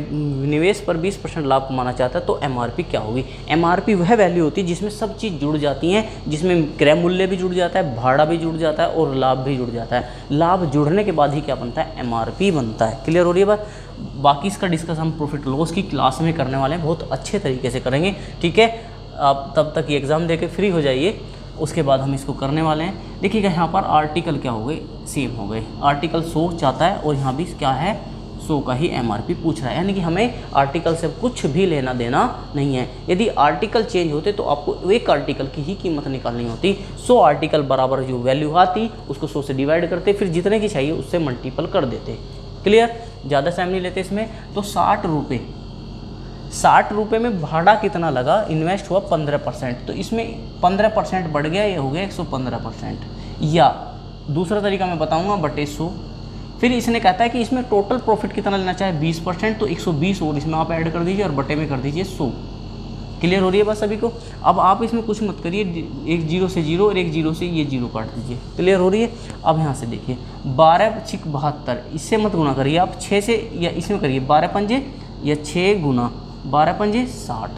निवेश पर 20% लाभ कमाना चाहता है तो MRP क्या होगी। MRP वह वैल्यू होती है जिसमें सब चीज़ जुड़ जाती हैं, जिसमें क्रय मूल्य भी जुड़ जाता है, भाड़ा भी जुड़ जाता है और लाभ भी जुड़ जाता है। लाभ जुड़ने के बाद ही क्या बनता है, MRP बनता है। क्लियर हो रही है बात। बाकी इसका डिस्कस हम प्रॉफिट लॉस की क्लास में करने वाले हैं, बहुत अच्छे तरीके से करेंगे, ठीक है। आप तब तक ये एग्ज़ाम दे के फ्री हो जाइए, उसके बाद हम इसको करने वाले हैं। देखिएगा यहाँ पर आर्टिकल क्या हो गए, सेम हो गए। आर्टिकल 100 चाहता है और यहाँ भी क्या है, 100 का ही MRP पूछ रहा है, यानी कि हमें आर्टिकल से कुछ भी लेना देना नहीं है। यदि आर्टिकल चेंज होते तो आपको एक आर्टिकल की ही कीमत निकालनी होती। 100 आर्टिकल बराबर जो वैल्यू आती उसको 100 से डिवाइड करते, फिर जितने की चाहिए उससे मल्टीपल कर देते। क्लियर, ज़्यादा टाइम नहीं लेते इसमें। तो 60 रुपये में भाड़ा कितना लगा, इन्वेस्ट हुआ 15%, तो इसमें 15% बढ़ गया, ये हो गया 115%। या दूसरा तरीका मैं बताऊंगा, बटे 100। फिर इसने कहता है कि इसमें टोटल प्रॉफिट कितना लेना चाहे 20%, तो 120 और इसमें आप ऐड कर दीजिए और बटे में कर दीजिए 100। क्लियर हो रही है बस सभी को। अब आप इसमें कुछ मत करिए, एक 0 से 0 और एक 0 से ये 0 काट दीजिए। क्लियर हो रही है। अब यहाँ से देखिए 12 × 72, इससे मत गुना करिए आप 6 से, या इसमें करिए 12 पंजे या 6 गुना 12 पंजे 60,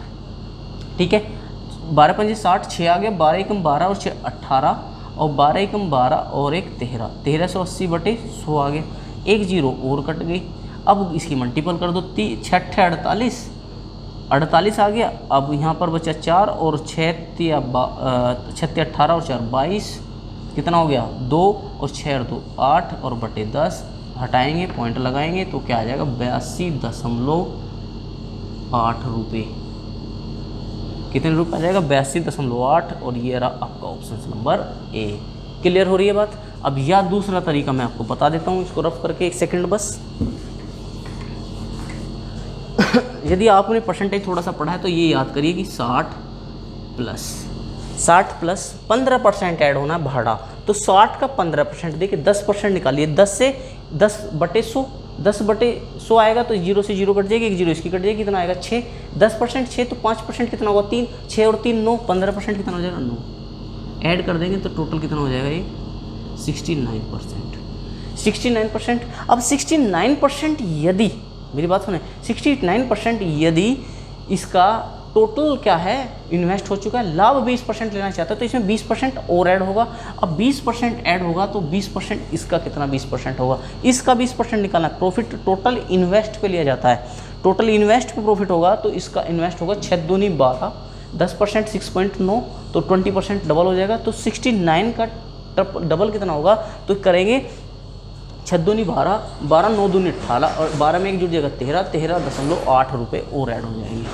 ठीक है। 12 पंजे 60, 6 आ गया, 12 एकम 12 और 6 18 और 12 एकम 12 और एक 13, 1380 बटे 100 आ गया। एक 0 और कट गई। अब इसकी मल्टीपल कर दो, 6 48, 48 आ गया। अब यहाँ पर बचा 4 और 6 18 और 4 22, कितना हो गया 2 और 6 और 2 8 और बटे 10 हटाएंगे, पॉइंट लगाएंगे तो क्या आ जाएगा 82.8 रुपये। कितने रुपये आ जाएगा 82.8, और ये रहा आपका ऑप्शन नंबर ए। क्लियर हो रही है बात। अब या दूसरा तरीका मैं आपको बता देता हूँ, इसको रफ करके, एक सेकंड बस। यदि आपने परसेंटेज थोड़ा सा पढ़ा है तो ये याद करिए कि 60 प्लस 15% ऐड होना है भाड़ा, तो 60 का 15% देखिए 10% निकालिए, 10 से 10 बटे 100, 10 बटे 100 आएगा तो 0 से 0 कट जाएगी, एक 0 इसकी कट जाएगी, कितना आएगा 6। 10% 6 तो 5% कितना होगा 3, 6 और 3 9, 15% कितना हो जाएगा 9। ऐड कर देंगे तो टोटल कितना हो जाएगा ये 69%। अब 69% यदि, मेरी बात सुने, 69% यदि इसका टोटल क्या है इन्वेस्ट हो चुका है, लाभ 20% लेना चाहता है तो इसमें 20% और ऐड होगा। अब 20% ऐड होगा तो 20% इसका कितना 20% होगा, इसका 20% निकालना। प्रॉफिट टोटल इन्वेस्ट पे लिया जाता है, टोटल इन्वेस्ट पे प्रॉफिट होगा तो इसका इन्वेस्ट होगा 6 दूनी 12, 10% 6.9, तो 20% डबल हो जाएगा। तो 69 का डबल कितना होगा, तो करेंगे 6 दूनी 12, 12 9 दूनी 18 और 12 में एक जुड़ जाएगा 13.8 रुपये और ऐड हो जाएंगे,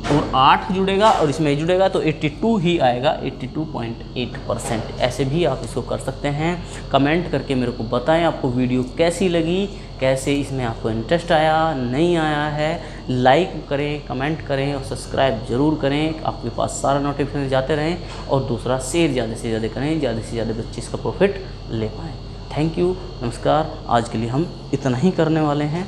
और 8 जुड़ेगा और इसमें जुड़ेगा तो 82 ही आएगा, 82.8%। ऐसे भी आप इसको कर सकते हैं। कमेंट करके मेरे को बताएं आपको वीडियो कैसी लगी, कैसे इसमें आपको इंटरेस्ट आया नहीं आया है। लाइक करें, कमेंट करें और सब्सक्राइब ज़रूर करें, आपके पास सारा नोटिफिकेशन जाते रहें। और दूसरा शेयर ज़्यादा से ज़्यादा करें, ज़्यादा से ज़्यादा बच्चे इसका प्रॉफिट ले पाएँ। थैंक यू, नमस्कार। आज के लिए हम इतना ही करने वाले हैं।